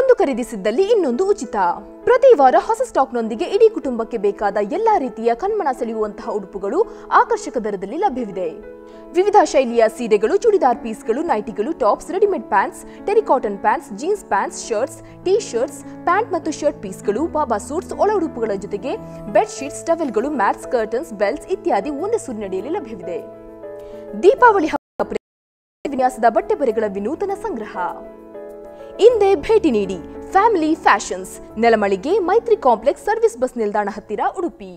ಒಂದು ಖರೀದಿಸಿದ್ದಲ್ಲಿ ಇನ್ನೊಂದು ಉಚಿತ. ಪ್ರತಿ ವಾರ ಹೊಸ ಸ್ಟಾಕ್ನೊಂದಿಗೆ ಇಡೀ ಕುಟುಂಬಕ್ಕೆ ಬೇಕಾದ ಎಲ್ಲಾ ರೀತಿಯ ಕಣ್ಮನ ಸೆಳೆಯುವಂತಹ ಉಡುಪುಗಳು ಆಕರ್ಷಕ ದರದಲ್ಲಿ ಲಭ್ಯವಿದೆ. ವಿವಿಧ ಶೈಲಿಯ ಸೀರೆಗಳು, ಚೂಡಿದಾರ್ ಪೀಸ್ಗಳು, ನೈಟಿಗಳು, tops, readymade pants, terry cotton pants, jeans pants, shirts, tea shirts, pant ಮತ್ತು ಶರ್ಟ್ ಪೀಸ್ಗಳು, ಬಾಬಾ ಸೂಟ್ಸ್, ಒಳ ಉಡುಪುಗಳ ಜೊತೆಗೆ ಬೆಡ್ ಶೀಟ್ಸ್, ಟವೆಲ್ಗಳು, ಮ್ಯಾಟ್ಸ್, ಕರ್ಟನ್ಸ್, ಬೆಲ್ಟ್ಸ್ ಇತ್ಯಾದಿ ಒಂದೇ ಸೂರಿನಡಿಯಲ್ಲಿ ಲಭ್ಯವಿದೆ. ದೀಪಾವಳಿ ವಿನ್ಯಾಸದ ಬಟ್ಟೆ ಬರೆಗಳ ವಿನೂತನ ಸಂಗ್ರಹ. ಇಂದೇ ಭೇಟಿ ನೀಡಿ ಫ್ಯಾಮಿಲಿ ಫ್ಯಾಷನ್ಸ್, ನೆಲಮಳಿಗೆ, ಮೈತ್ರಿ ಕಾಂಪ್ಲೆಕ್ಸ್, ಸರ್ವಿಸ್ ಬಸ್ ನಿಲ್ದಾಣ ಹತ್ತಿರ, ಉಡುಪಿ.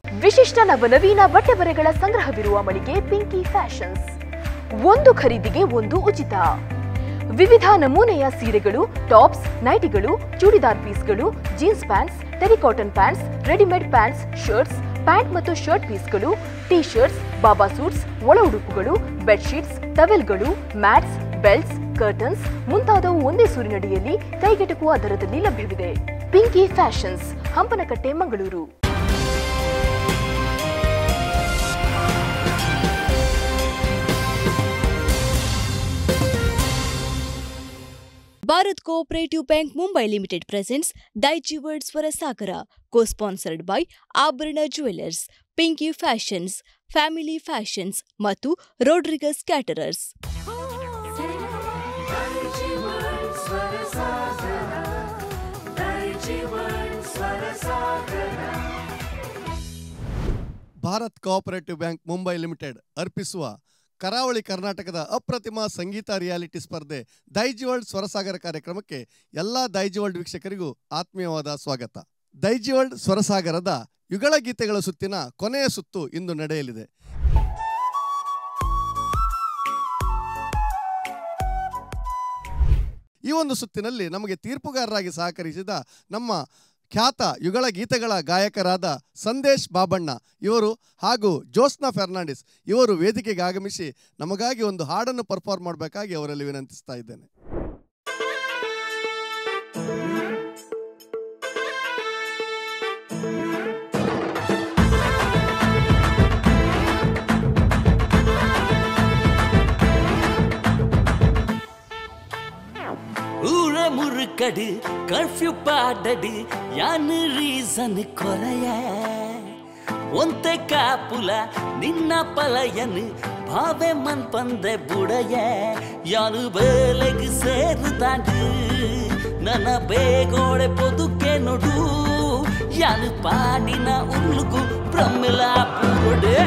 ವಿಶಿಷ್ಟ ನವನವೀನ ಬಟ್ಟೆ ಬರೆಗಳ ಸಂಗ್ರಹವಿರುವ ಮಳಿಗೆ ಪಿಂಕಿ ಫ್ಯಾಷನ್ಸ್. ಒಂದು ಖರೀದಿಗೆ ಒಂದು ಉಚಿತ. ವಿವಿಧ ನಮೂನೆಯ ಸೀರೆಗಳು, ಟಾಪ್ಸ್, ನೈಟಿಗಳು, ಚೂಡಿದಾರ್ ಪೀಸ್ಗಳು, jeans pants, terry cotton pants, readymade pants, shirts, pant ಮತ್ತು ಶರ್ಟ್ ಪೀಸ್ಗಳು, ಟೀ ಶರ್ಟ್ಸ್, ಬಾಬಾ ಸೂಟ್ಸ್, ಒಳ ಉಡುಪುಗಳು, ಬೆಡ್ಶೀಟ್ಸ್, ಟವೆಲ್ಗಳು, ಮ್ಯಾಟ್ಸ್, ಬೆಲ್ಟ್ಸ್, ಕರ್ಟನ್ಸ್ ಮುಂತಾದವು ಒಂದೇ ಸೂರಿನಡಿಯಲ್ಲಿ ಕೈಗೆಟುಕುವ ದರದಲ್ಲಿ ಲಭ್ಯವಿದೆ. Pinky fashions, Hampankatta, Mangaluru. Bharat Cooperative Bank Mumbai Limited presents Daiji World Swarasagara, co-sponsored by Abharana Jewelers, Pinky Fashions, Family Fashions ಮತ್ತು Rodriguez Caterers. Bharat cooperative bank Mumbai limited ಅರ್ಪಿಸುವ ಕರಾವಳಿ ಕರ್ನಾಟಕದ ಅಪ್ರತಿಮ ಸಂಗೀತ ರಿಯಾಲಿಟಿ ಸ್ಪರ್ಧೆ ದೈಜಿ ವರ್ಲ್ಡ್ ಸ್ವರಸಾಗರ ಕಾರ್ಯಕ್ರಮಕ್ಕೆ ಎಲ್ಲ ದೈಜಿ ವರ್ಲ್ಡ್ ವೀಕ್ಷಕರಿಗೂ ಆತ್ಮೀಯವಾದ ಸ್ವಾಗತ. ದೈಜಿ ವರ್ಲ್ಡ್ ಸ್ವರಸಾಗರದ ಯುಗಳ ಗೀತೆಗಳ ಸುತ್ತಿನ ಕೊನೆಯ ಸುತ್ತು ಇಂದು ನಡೆಯಲಿದೆ. ಈ ಒಂದು ಸುತ್ತಿನಲ್ಲಿ ನಮಗೆ ತೀರ್ಪುಗಾರರಾಗಿ ಸಹಕರಿಸಿದ ನಮ್ಮ ಖ್ಯಾತ ಯುಗಳ ಗೀತೆಗಳ ಗಾಯಕರಾದ ಸಂದೇಶ್ ಬಾಬಣ್ಣ ಇವರು ಹಾಗೂ ಜೋಸ್ನಾ ಫೆರ್ನಾಂಡಿಸ್ ಇವರು ವೇದಿಕೆಗೆ ಆಗಮಿಸಿ ನಮಗಾಗಿ ಒಂದು ಹಾಡನ್ನು ಪರ್ಫಾರ್ಮ್ ಮಾಡಬೇಕಾಗಿ ಅವರಲ್ಲಿ ವಿನಂತಿಸ್ತಾ ಇದ್ದೇನೆ. முறுக்கடு கர்ஃப்யூ பாடடு யானு ரீசன் கொறைய ஒந்த காப்புல நின்ன பலையனு பாவே மண் பந்த புடைய யானு ಬೇಲೆಗೆ ಸೇರುತ್ತಾಂಡು ನನ್ನ ಬೇಗೋಡೆ ಪೊದುಕೆ ನೋಡು ಯಾನು ಪಾಡಿನ ಉಳ್ಳುಗು ಬ್ರಹ್ಮಲ ಪೂರೊಡೆ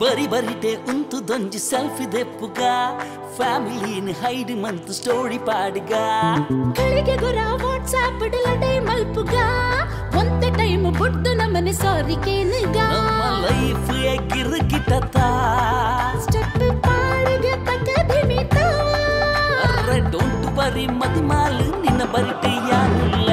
ಬರಿ ಬರಿಟೆ ಉಂಟು ದೊಂಜಿ ಸೆಲ್ಫಿ ದೆಪ್ಪುಗ ಫ್ಯಾಮಿಲಿನ ಹೈಡ್ ಮಂತ್ ಸ್ಟೋರಿ ಪಾಡಿಗ ಕಳಿಗೆ ಗೊರ ವಾಟ್ಸಾಪ್ ಡಲಡೆ ಮಲ್ಪುಗ ಒಂತೆ ಟೈಮ್ ಬುಡ್ದು ನಮನೆ ಸಾರಿ ಕೇನುಗ ನಮ್ಮ ಲೈಫ್ ಎಗಿರುಗಿಟತ ಸ್ಟೆಪ್ ಪಾಡಿಗೆ ತಕದಿಮಿತ ಅರೆ ಡೋಂಟ್ ಬರಿ ಮದಿಮಾಲು ನಿನ್ನ ಬರಿಟೆ ಯಾನುಲ್ಲ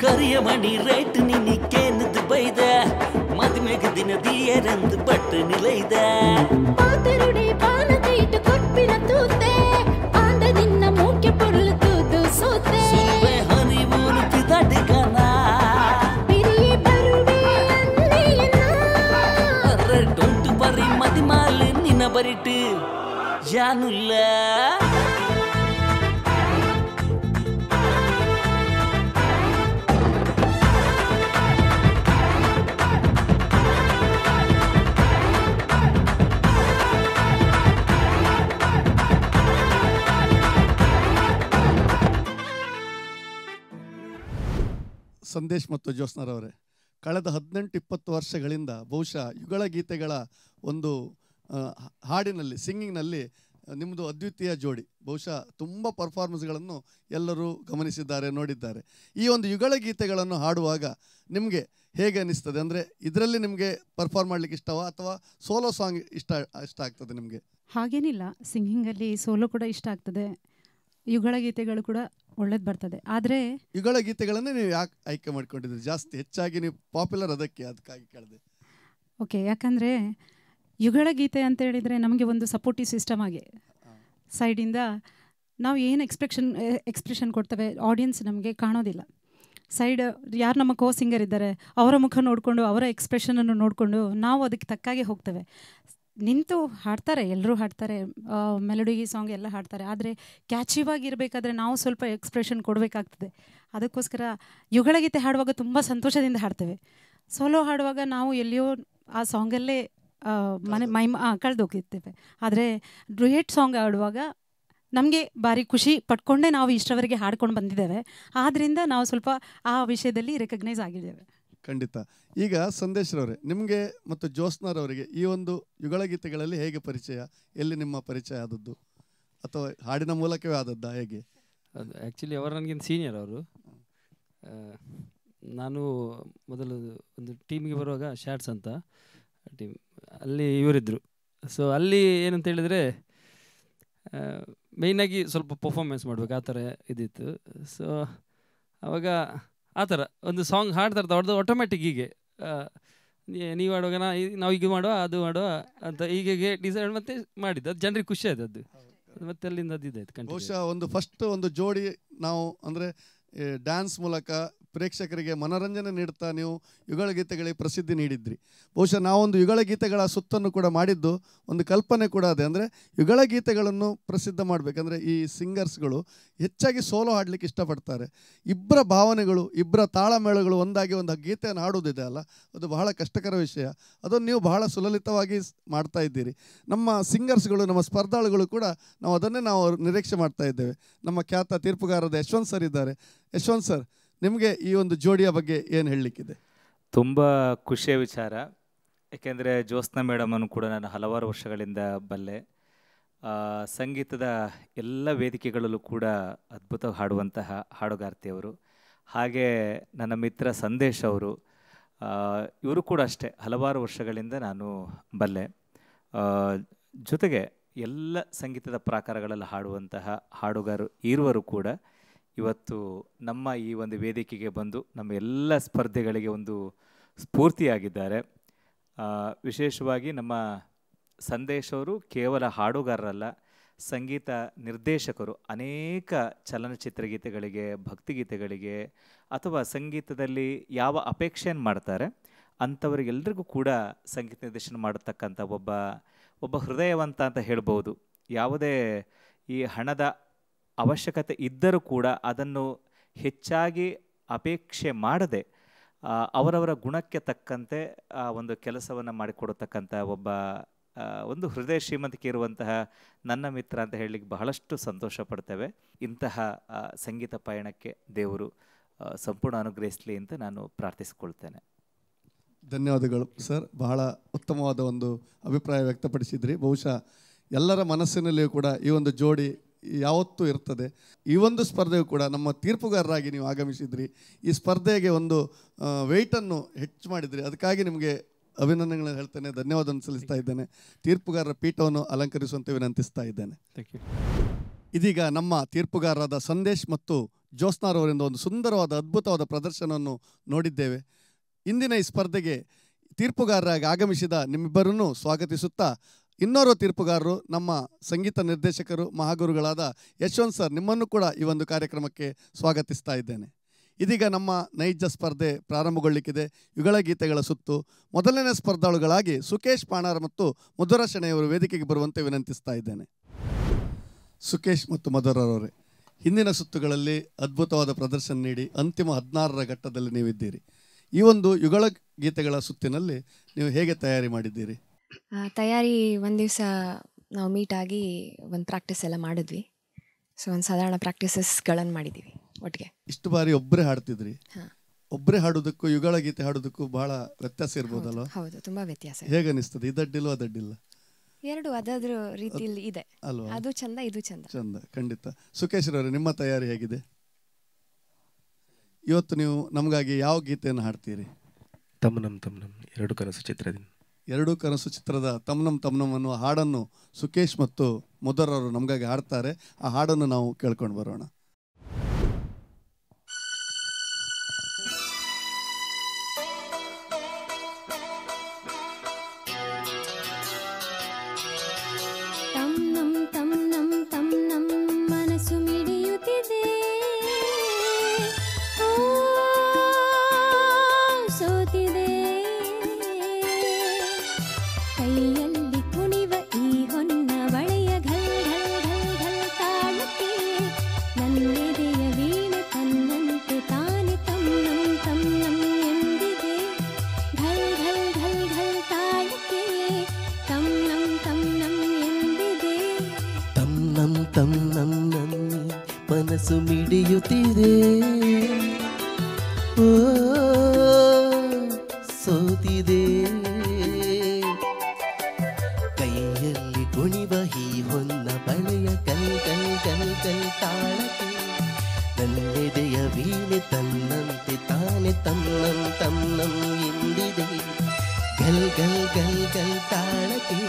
ಕರಿಯ ಮಣಿ ರೇಟ್ ನಿನಿಕೇನದು ಬೈದ ಮದುವೆಗೆ ದಿನ ದಿಯರಂದು ಬಟ್ಟು ನಿಲೈದ ಪಾತರುಡೆ ಪಾನದ ಇಟ್ಟು ಕೊಪ್ಪಿನ ತೂತೆ ಆಂಡ ನಿನ್ನ ಮೂಕೆ ಪೊರ್ಲು ತೂದು ಸೋತೆ ಸುಲ್ವೆ ಹನಿಮೂನು ತಿದಡಿಗನ ಬಿರಿಯೆ ಬರುವೆ ಅನ್ನೇನ ಅರೆ ಡೊಂಟು ಬರಿ ಮದಿಮಾಲು ನಿನ್ನ ಬರಿಟು ಯಾನುಲ್ಲ ಸಂದೇಶ್ ಮತ್ತು ಜೋಸ್ನರವರೇ, ಕಳೆದ 18-20 ವರ್ಷಗಳಿಂದ ಬಹುಶಃ ಯುಗಳ ಗೀತೆಗಳ ಒಂದು ಹಾಡಿನಲ್ಲಿ ಸಿಂಗಿಂಗ್ನಲ್ಲಿ ನಿಮ್ಮದು ಅದ್ವಿತೀಯ ಜೋಡಿ. ಬಹುಶಃ ತುಂಬ ಪರ್ಫಾರ್ಮೆನ್ಸ್ಗಳನ್ನು ಎಲ್ಲರೂ ಗಮನಿಸಿದ್ದಾರೆ, ನೋಡಿದ್ದಾರೆ. ಈ ಒಂದು ಯುಗಳ ಗೀತೆಗಳನ್ನು ಹಾಡುವಾಗ ನಿಮಗೆ ಹೇಗೆ ಅನಿಸ್ತದೆ? ಅಂದರೆ ಇದರಲ್ಲಿ ನಿಮಗೆ ಪರ್ಫಾರ್ಮ್ ಮಾಡಲಿಕ್ಕೆ ಇಷ್ಟವಾ ಅಥವಾ ಸೋಲೋ ಸಾಂಗ್ ಇಷ್ಟ ಆಗ್ತದೆ ನಿಮಗೆ? ಹಾಗೇನಿಲ್ಲ, ಸಿಂಗಿಂಗಲ್ಲಿ ಸೋಲೋ ಕೂಡ ಇಷ್ಟ ಆಗ್ತದೆ. ಯುಗಳ ಗೀತೆಗಳು ಕೂಡ ಒಳ್ಳೇದು ಬರ್ತದೆ. ಆದರೆ ಯುಗಳ ಗೀತೆಗಳನ್ನೇ ನೀವು ಯಾಕೆ ಆಯ್ಕೆ ಮಾಡ್ಕೊಂಡಿದ್ದೀರಿ? ಜಾಸ್ತಿ ಹೆಚ್ಚಾಗಿ ನೀವು ಪಾಪ್ಯುಲರ್ ಅದಕ್ಕಾಗಿ ಕೇಳಿದೆ. ಓಕೆ, ಯಾಕಂದರೆ ಯುಗಳ ಗೀತೆ ಅಂತ ಹೇಳಿದರೆ ನಮಗೆ ಒಂದು ಸಪೋರ್ಟಿವ್ ಸಿಸ್ಟಮ್ ಆಗಿ ಸೈಡಿಂದ ನಾವು ಏನು ಎಕ್ಸ್ಪ್ರೆಷನ್ ಕೊಡ್ತೇವೆ ಆಡಿಯನ್ಸ್ ನಮಗೆ ಕಾಣೋದಿಲ್ಲ. ಸೈಡ್ ಯಾರು ನಮ್ಮ ಕೋ ಸಿಂಗರ್ ಇದ್ದಾರೆ ಅವರ ಮುಖ ನೋಡಿಕೊಂಡು ಅವರ ಎಕ್ಸ್ಪ್ರೆಷನನ್ನು ನೋಡಿಕೊಂಡು ನಾವು ಅದಕ್ಕೆ ತಕ್ಕಾಗೆ ಹೋಗ್ತೇವೆ. ನಿಂತು ಹಾಡ್ತಾರೆ, ಎಲ್ಲರೂ ಹಾಡ್ತಾರೆ, ಮೆಲೋಡಿ ಸಾಂಗ್ ಎಲ್ಲ ಹಾಡ್ತಾರೆ. ಆದರೆ ಕ್ಯಾಚಿವಾಗಿ ಇರಬೇಕಾದ್ರೆ ನಾವು ಸ್ವಲ್ಪ ಎಕ್ಸ್ಪ್ರೆಷನ್ ಕೊಡಬೇಕಾಗ್ತದೆ. ಅದಕ್ಕೋಸ್ಕರ ಯುಗಳ ಗೀತೆ ಹಾಡುವಾಗ ತುಂಬ ಸಂತೋಷದಿಂದ ಹಾಡ್ತೇವೆ. ಸೋಲೋ ಹಾಡುವಾಗ ನಾವು ಎಲ್ಲಿಯೋ ಆ ಸಾಂಗಲ್ಲೇ ಕಳೆದೋಗಿರ್ತೇವೆ. ಆದರೆ ಡ್ಯುಯೆಟ್ ಸಾಂಗ್ ಹಾಡುವಾಗ ನಮಗೆ ಭಾರಿ ಖುಷಿ ಪಟ್ಕೊಂಡೇ ನಾವು ಇಷ್ಟವರೆಗೆ ಹಾಡ್ಕೊಂಡು ಬಂದಿದ್ದೇವೆ. ಆದ್ದರಿಂದ ನಾವು ಸ್ವಲ್ಪ ಆ ವಿಷಯದಲ್ಲಿ ರೆಕಗ್ನೈಸ್ ಆಗಿದ್ದೇವೆ. ಖಂಡಿತ. ಈಗ ಸಂದೇಶ್ರವರೇ, ನಿಮಗೆ ಮತ್ತು ಜ್ಯೋತ್ಸ್ನಾರವರಿಗೆ ಈ ಒಂದು ಯುಗಳ ಗೀತೆಗಳಲ್ಲಿ ಹೇಗೆ ಪರಿಚಯ? ಎಲ್ಲಿ ನಿಮ್ಮ ಪರಿಚಯ ಆದದ್ದು? ಅಥವಾ ಹಾಡಿನ ಮೂಲಕವೇ ಆದದ್ದಾ? ಹೇಗೆ? ಅದು ಆ್ಯಕ್ಚುಲಿ ಅವರು ನನಗಿಂತ ಸೀನಿಯರ್. ಅವರು ನಾನು ಮೊದಲು ಒಂದು ಟೀಮಿಗೆ ಬರುವಾಗ ಶ್ಯಾಟ್ಸ್ ಅಂತ ಟೀಮ್, ಅಲ್ಲಿ ಇವರಿದ್ದರು. ಸೊ ಅಲ್ಲಿ ಏನಂತ ಹೇಳಿದರೆ ಮೇಯ್ನಾಗಿ ಸ್ವಲ್ಪ ಪರ್ಫಾರ್ಮೆನ್ಸ್ ಮಾಡಬೇಕು ಆ ಥರ ಇದ್ದಿತ್ತು. ಸೊ ಆವಾಗ ಆ ಥರ ಒಂದು ಸಾಂಗ್ ಹಾಡ್ತಾ ಇರ್ತಾ ಅವ್ರದ್ದು ಆಟೋಮ್ಯಾಟಿಕ್ ಹೀಗೆ ನೀವು ಆಡುವಾಗ ನಾವು ಈಗ ಮಾಡುವ ಅದು ಮಾಡುವ ಅಂತ ಹೀಗೆ ಡಿಸೈಡ್ ಮತ್ತೆ ಮಾಡಿದ್ದು. ಅದು ಜನರಿಗೆ ಖುಷಿ ಆಯ್ತು. ಅದು ಮತ್ತೆ ಅಲ್ಲಿಂದ ಅದು ಇದಾಯ್ತು. ಬಹುಶಃ ಒಂದು ಜೋಡಿ ನಾವು ಅಂದರೆ ಡ್ಯಾನ್ಸ್ ಮೂಲಕ ಪ್ರೇಕ್ಷಕರಿಗೆ ಮನೋರಂಜನೆ ನೀಡ್ತಾ ನೀವು ಯುಗಳ ಗೀತೆಗಳಿಗೆ ಪ್ರಸಿದ್ಧಿ ನೀಡಿದ್ರಿ. ಬಹುಶಃ ನಾವೊಂದು ಯುಗಳ ಗೀತೆಗಳ ಸುತ್ತನ್ನು ಕೂಡ ಮಾಡಿದ್ದು ಒಂದು ಕಲ್ಪನೆ ಕೂಡ ಅದೇ. ಅಂದರೆ ಯುಗಳ ಗೀತೆಗಳನ್ನು ಪ್ರಸಿದ್ಧ ಮಾಡಬೇಕಂದ್ರೆ ಈ ಸಿಂಗರ್ಸ್ಗಳು ಹೆಚ್ಚಾಗಿ ಸೋಲೋ ಹಾಡಲಿಕ್ಕೆ ಇಷ್ಟಪಡ್ತಾರೆ. ಇಬ್ಬರ ಭಾವನೆಗಳು, ಇಬ್ಬರ ತಾಳಮೇಳಗಳು ಒಂದಾಗಿ ಒಂದು ಗೀತೆಯನ್ನು ಹಾಡುವುದಿದೆ ಅಲ್ಲ, ಅದು ಬಹಳ ಕಷ್ಟಕರ ವಿಷಯ. ಅದನ್ನು ನೀವು ಬಹಳ ಸುಲಲಿತವಾಗಿ ಮಾಡ್ತಾ ಇದ್ದೀರಿ. ನಮ್ಮ ಸಿಂಗರ್ಸ್ಗಳು, ನಮ್ಮ ಸ್ಪರ್ಧಾಳುಗಳು ಕೂಡ ನಾವು ನಿರೀಕ್ಷೆ ಮಾಡ್ತಾ ಇದ್ದೇವೆ. ನಮ್ಮ ಖ್ಯಾತ ತೀರ್ಪುಗಾರರಾದ ಯಶವಂತ್ ಸರ್ ಇದ್ದಾರೆ. ಯಶವಂತ್ ಸರ್, ನಿಮಗೆ ಈ ಒಂದು ಜೋಡಿಯ ಬಗ್ಗೆ ಏನು ಹೇಳಲಿಕ್ಕಿದೆ? ತುಂಬ ಖುಷಿಯ ವಿಚಾರ. ಏಕೆಂದರೆ ಜ್ಯೋತ್ಸ್ನಾ ಮೇಡಮನ್ನು ಕೂಡ ನಾನು ಹಲವಾರು ವರ್ಷಗಳಿಂದ ಬಲ್ಲೆ. ಸಂಗೀತದ ಎಲ್ಲ ವೇದಿಕೆಗಳಲ್ಲೂ ಕೂಡ ಅದ್ಭುತವಾಗಿ ಹಾಡುವಂತಹ ಹಾಡುಗಾರ್ತಿಯವರು. ಹಾಗೆ ನನ್ನ ಮಿತ್ರ ಸಂದೇಶ್ ಅವರು, ಇವರು ಕೂಡ ಅಷ್ಟೇ ಹಲವಾರು ವರ್ಷಗಳಿಂದ ನಾನು ಬಲ್ಲೆ. ಜೊತೆಗೆ ಎಲ್ಲ ಸಂಗೀತದ ಪ್ರಾಕಾರಗಳಲ್ಲಿ ಹಾಡುವಂತಹ ಹಾಡುಗಾರರು ಇರುವರು ಕೂಡ ಇವತ್ತು ನಮ್ಮ ಈ ಒಂದು ವೇದಿಕೆಗೆ ಬಂದು ನಮ್ಮ ಎಲ್ಲ ಸ್ಪರ್ಧೆಗಳಿಗೆ ಒಂದು ಸ್ಫೂರ್ತಿಯಾಗಿದ್ದಾರೆ. ವಿಶೇಷವಾಗಿ ನಮ್ಮ ಸಂದೇಶ್ ಅವರು ಕೇವಲ ಹಾಡುಗಾರರಲ್ಲ, ಸಂಗೀತ ನಿರ್ದೇಶಕರು. ಅನೇಕ ಚಲನಚಿತ್ರ ಗೀತೆಗಳಿಗೆ, ಭಕ್ತಿಗೀತೆಗಳಿಗೆ ಅಥವಾ ಸಂಗೀತದಲ್ಲಿ ಯಾವ ಅಪೇಕ್ಷೆಯನ್ನು ಮಾಡ್ತಾರೆ ಅಂಥವರಿಗೆಲ್ಲರಿಗೂ ಕೂಡ ಸಂಗೀತ ನಿರ್ದೇಶನ ಮಾಡತಕ್ಕಂಥ ಒಬ್ಬ ಹೃದಯವಂತ ಅಂತ ಹೇಳ್ಬೋದು. ಯಾವುದೇ ಈ ಹಣದ ಅವಶ್ಯಕತೆ ಇದ್ದರೂ ಕೂಡ ಅದನ್ನು ಹೆಚ್ಚಾಗಿ ಅಪೇಕ್ಷೆ ಮಾಡದೆ ಅವರವರ ಗುಣಕ್ಕೆ ತಕ್ಕಂತೆ ಒಂದು ಕೆಲಸವನ್ನು ಮಾಡಿಕೊಡತಕ್ಕಂಥ ಒಂದು ಹೃದಯ ಶ್ರೀಮಂತಿಕೆ ಇರುವಂತಹ ನನ್ನ ಮಿತ್ರ ಅಂತ ಹೇಳಲಿಕ್ಕೆ ಬಹಳಷ್ಟು ಸಂತೋಷ ಪಡ್ತೇವೆ. ಇಂತಹ ಸಂಗೀತ ಪಯಣಕ್ಕೆ ದೇವರು ಸಂಪೂರ್ಣ ಅನುಗ್ರಹಿಸಲಿ ಅಂತ ನಾನು ಪ್ರಾರ್ಥಿಸಿಕೊಳ್ತೇನೆ. ಧನ್ಯವಾದಗಳು ಸರ್. ಬಹಳ ಉತ್ತಮವಾದ ಒಂದು ಅಭಿಪ್ರಾಯ ವ್ಯಕ್ತಪಡಿಸಿದ್ರಿ. ಬಹುಶಃ ಎಲ್ಲರ ಮನಸ್ಸಿನಲ್ಲಿಯೂ ಕೂಡ ಈ ಒಂದು ಜೋಡಿ ಯಾವತ್ತೂ ಇರ್ತದೆ. ಈ ಒಂದು ಸ್ಪರ್ಧೆಯು ಕೂಡ ನಮ್ಮ ತೀರ್ಪುಗಾರರಾಗಿ ನೀವು ಆಗಮಿಸಿದ್ರಿ. ಈ ಸ್ಪರ್ಧೆಗೆ ಒಂದು ವೆಯ್ಟನ್ನು ಹೆಚ್ಚು ಮಾಡಿದ್ರಿ. ಅದಕ್ಕಾಗಿ ನಿಮಗೆ ಅಭಿನಂದನೆಗಳನ್ನು ಹೇಳ್ತೇನೆ, ಧನ್ಯವಾದವನ್ನು ಸಲ್ಲಿಸ್ತಾ ಇದ್ದೇನೆ. ತೀರ್ಪುಗಾರರ ಪೀಠವನ್ನು ಅಲಂಕರಿಸುವಂತೆ ವಿನಂತಿಸ್ತಾ ಇದ್ದೇನೆ. ಇದೀಗ ನಮ್ಮ ತೀರ್ಪುಗಾರರಾದ ಸಂದೇಶ್ ಮತ್ತು ಜ್ಯೋತ್ಸ್ನಾರವರಿಂದ ಒಂದು ಸುಂದರವಾದ ಅದ್ಭುತವಾದ ಪ್ರದರ್ಶನವನ್ನು ನೋಡಿದ್ದೇವೆ. ಇಂದಿನ ಈ ಸ್ಪರ್ಧೆಗೆ ತೀರ್ಪುಗಾರರಾಗಿ ಆಗಮಿಸಿದ ನಿಮ್ಮಿಬ್ಬರನ್ನು ಸ್ವಾಗತಿಸುತ್ತಾ ಇನ್ನೋರ್ವ ತೀರ್ಪುಗಾರರು ನಮ್ಮ ಸಂಗೀತ ನಿರ್ದೇಶಕರು ಮಹಾಗುರುಗಳಾದ ಯಶವಂತ್ ಸರ್, ನಿಮ್ಮನ್ನು ಕೂಡ ಈ ಒಂದು ಕಾರ್ಯಕ್ರಮಕ್ಕೆ ಸ್ವಾಗತಿಸ್ತಾ ಇದ್ದೇನೆ. ಇದೀಗ ನಮ್ಮ ನೈಜ ಸ್ಪರ್ಧೆ ಪ್ರಾರಂಭಗೊಳ್ಳಿಕ್ಕಿದೆ. ಯುಗಳ ಗೀತೆಗಳ ಸುತ್ತು ಮೊದಲನೇ ಸ್ಪರ್ಧಾಳುಗಳಾಗಿ ಸುಕೇಶ್ ಪಾಣಾರ್ ಮತ್ತು ಮಧುರ ಶೆಣೆಯವರು ವೇದಿಕೆಗೆ ಬರುವಂತೆ ವಿನಂತಿಸ್ತಾ ಇದ್ದೇನೆ. ಸುಕೇಶ್ ಮತ್ತು ಮಧುರರವರೇ, ಹಿಂದಿನ ಸುತ್ತುಗಳಲ್ಲಿ ಅದ್ಭುತವಾದ ಪ್ರದರ್ಶನ ನೀಡಿ ಅಂತಿಮ 16ರ ಘಟ್ಟದಲ್ಲಿ ನೀವಿದ್ದೀರಿ. ಈ ಒಂದು ಯುಗಳ ಗೀತೆಗಳ ಸುತ್ತಿನಲ್ಲಿ ನೀವು ಹೇಗೆ ತಯಾರಿ ಮಾಡಿದ್ದೀರಿ? ತಯಾರಿ ಒಂದು ದಿವಸ ನಾವು ಮೀಟ್ ಆಗಿ ಒಂದು ಪ್ರಾಕ್ಟೀಸ್ ಎಲ್ಲ ಮಾಡಿದ್ವಿ. ಸೊ ಒಂದು ಸಾಧಾರಣ ಪ್ರಾಕ್ಟೀಸಸ್ಗಳನ್ನು ಮಾಡಿದ್ದೀವಿ ಒಟ್ಟಿಗೆ. ಇಷ್ಟು ಬಾರಿ ಒಬ್ಬರೇ ಹಾಡ್ತಿದ್ರಿ. ಒಬ್ಬರೇ ಹಾಡೋದಕ್ಕೂ ಯುಗಳ ಗೀತೆ ಹಾಡೋದಕ್ಕೂ ಬಹಳ ವ್ಯತ್ಯಾಸ ಇರ್ಬೋದಲ್ವ? ಹೌದು, ತುಂಬ ವ್ಯತ್ಯಾಸ. ಹೇಗೆ ಅನಿಸ್ತದೆ? ಇದಡ್ಡಿಲ್ವ ಅದಡ್ಡಿಲ್ಲ? ಎರಡು ಅದಾದ್ರ ರೀತಿಯಲ್ಲಿ ಇದೆ ಅಲ್ವಾ? ಅದು ಚಂದ, ಇದು ಚಂದ. ಖಂಡಿತ. ಸುಕೇಶ್ ರವರೇ, ನಿಮ್ಮ ತಯಾರಿ ಹೇಗಿದೆ? ಇವತ್ತು ನೀವು ನಮಗಾಗಿ ಯಾವ ಗೀತೆಯನ್ನು ಹಾಡ್ತೀರಿ? ತಮ್ನಂ ತಮ್ನಂ ಎರಡು ಕನಸು ಚಿತ್ರದಿಂದ. ಎರಡು ಕನಸು ಚಿತ್ರದ ತಮ್ನಂ ತಮ್ನಂ ಅನ್ನುವ ಹಾಡನ್ನು ಸುಕೇಶ್ ಮತ್ತು ಮೊದಲವರು ನಮಗಾಗಿ ಹಾಡ್ತಾರೆ. ಆ ಹಾಡನ್ನು ನಾವು ಕೇಳ್ಕೊಂಡು ಬರೋಣ. ಮನಸ್ಸು ಮಿಡಿಯುತ್ತಿದೆ, ಓ ಸೋತಿದೆ, ಕೈಯಲ್ಲಿ ಕುಣಿವ ಈ ಹೊನ್ನ ಬಳೆಯ ಕಲ್ ಕಲ್ ಕಲ್ ಕಲ್ ತಾಳಕ್ಕೆ ನನ್ನೆದೆಯ ವೀಣೆ ತನ್ನಂತೆ ತಾನೆ ತನ್ನಂ ತನ್ನಂ ಎಂದಿದೆ. ಗಲ್ ಗಲ್ ಗಲ್ ಗಲ್ ತಾಳಕ್ಕೆ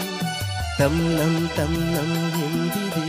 ತನ್ನಂ ತನ್ನಂ ಎಂದಿದೆ.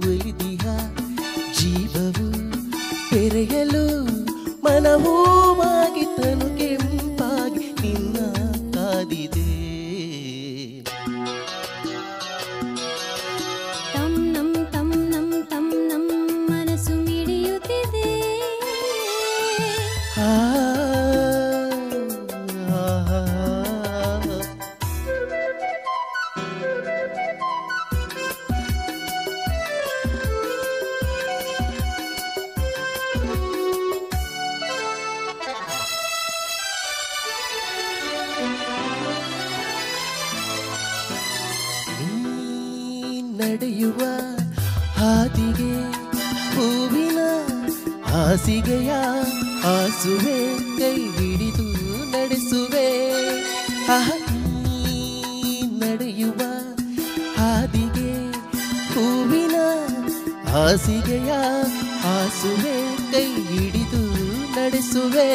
ಒಲಿದಿಹ ಜೀವವು ಬೆರೆಯಲು ಮನವೂವಾಗಿ ತನು ಕೆಂಪಾಗಿ ನಿನ್ನ ಕಾದಿದೆ. ತಮ್ ನಮ್ ತಮ್ ನಮ್ ತಮ್ ನಮ್ ಮನಸ್ಸು ಮಿಡಿಯುತ್ತಿದೆ. ನಡೆಯುವ ಹಾದಿಗೆ ಹೂವಿನ ಹಾಸಿಗೆಯ ಹಾಸುವೆ, ಕೈ ಹಿಡಿದು ನಡೆಸುವೆ. ನಡೆಯುವ ಹಾದಿಗೆ ಹೂವಿನ ಹಾಸಿಗೆಯ ಹಾಸುವೆ, ಕೈ ಹಿಡಿದು ನಡೆಸುವೆ.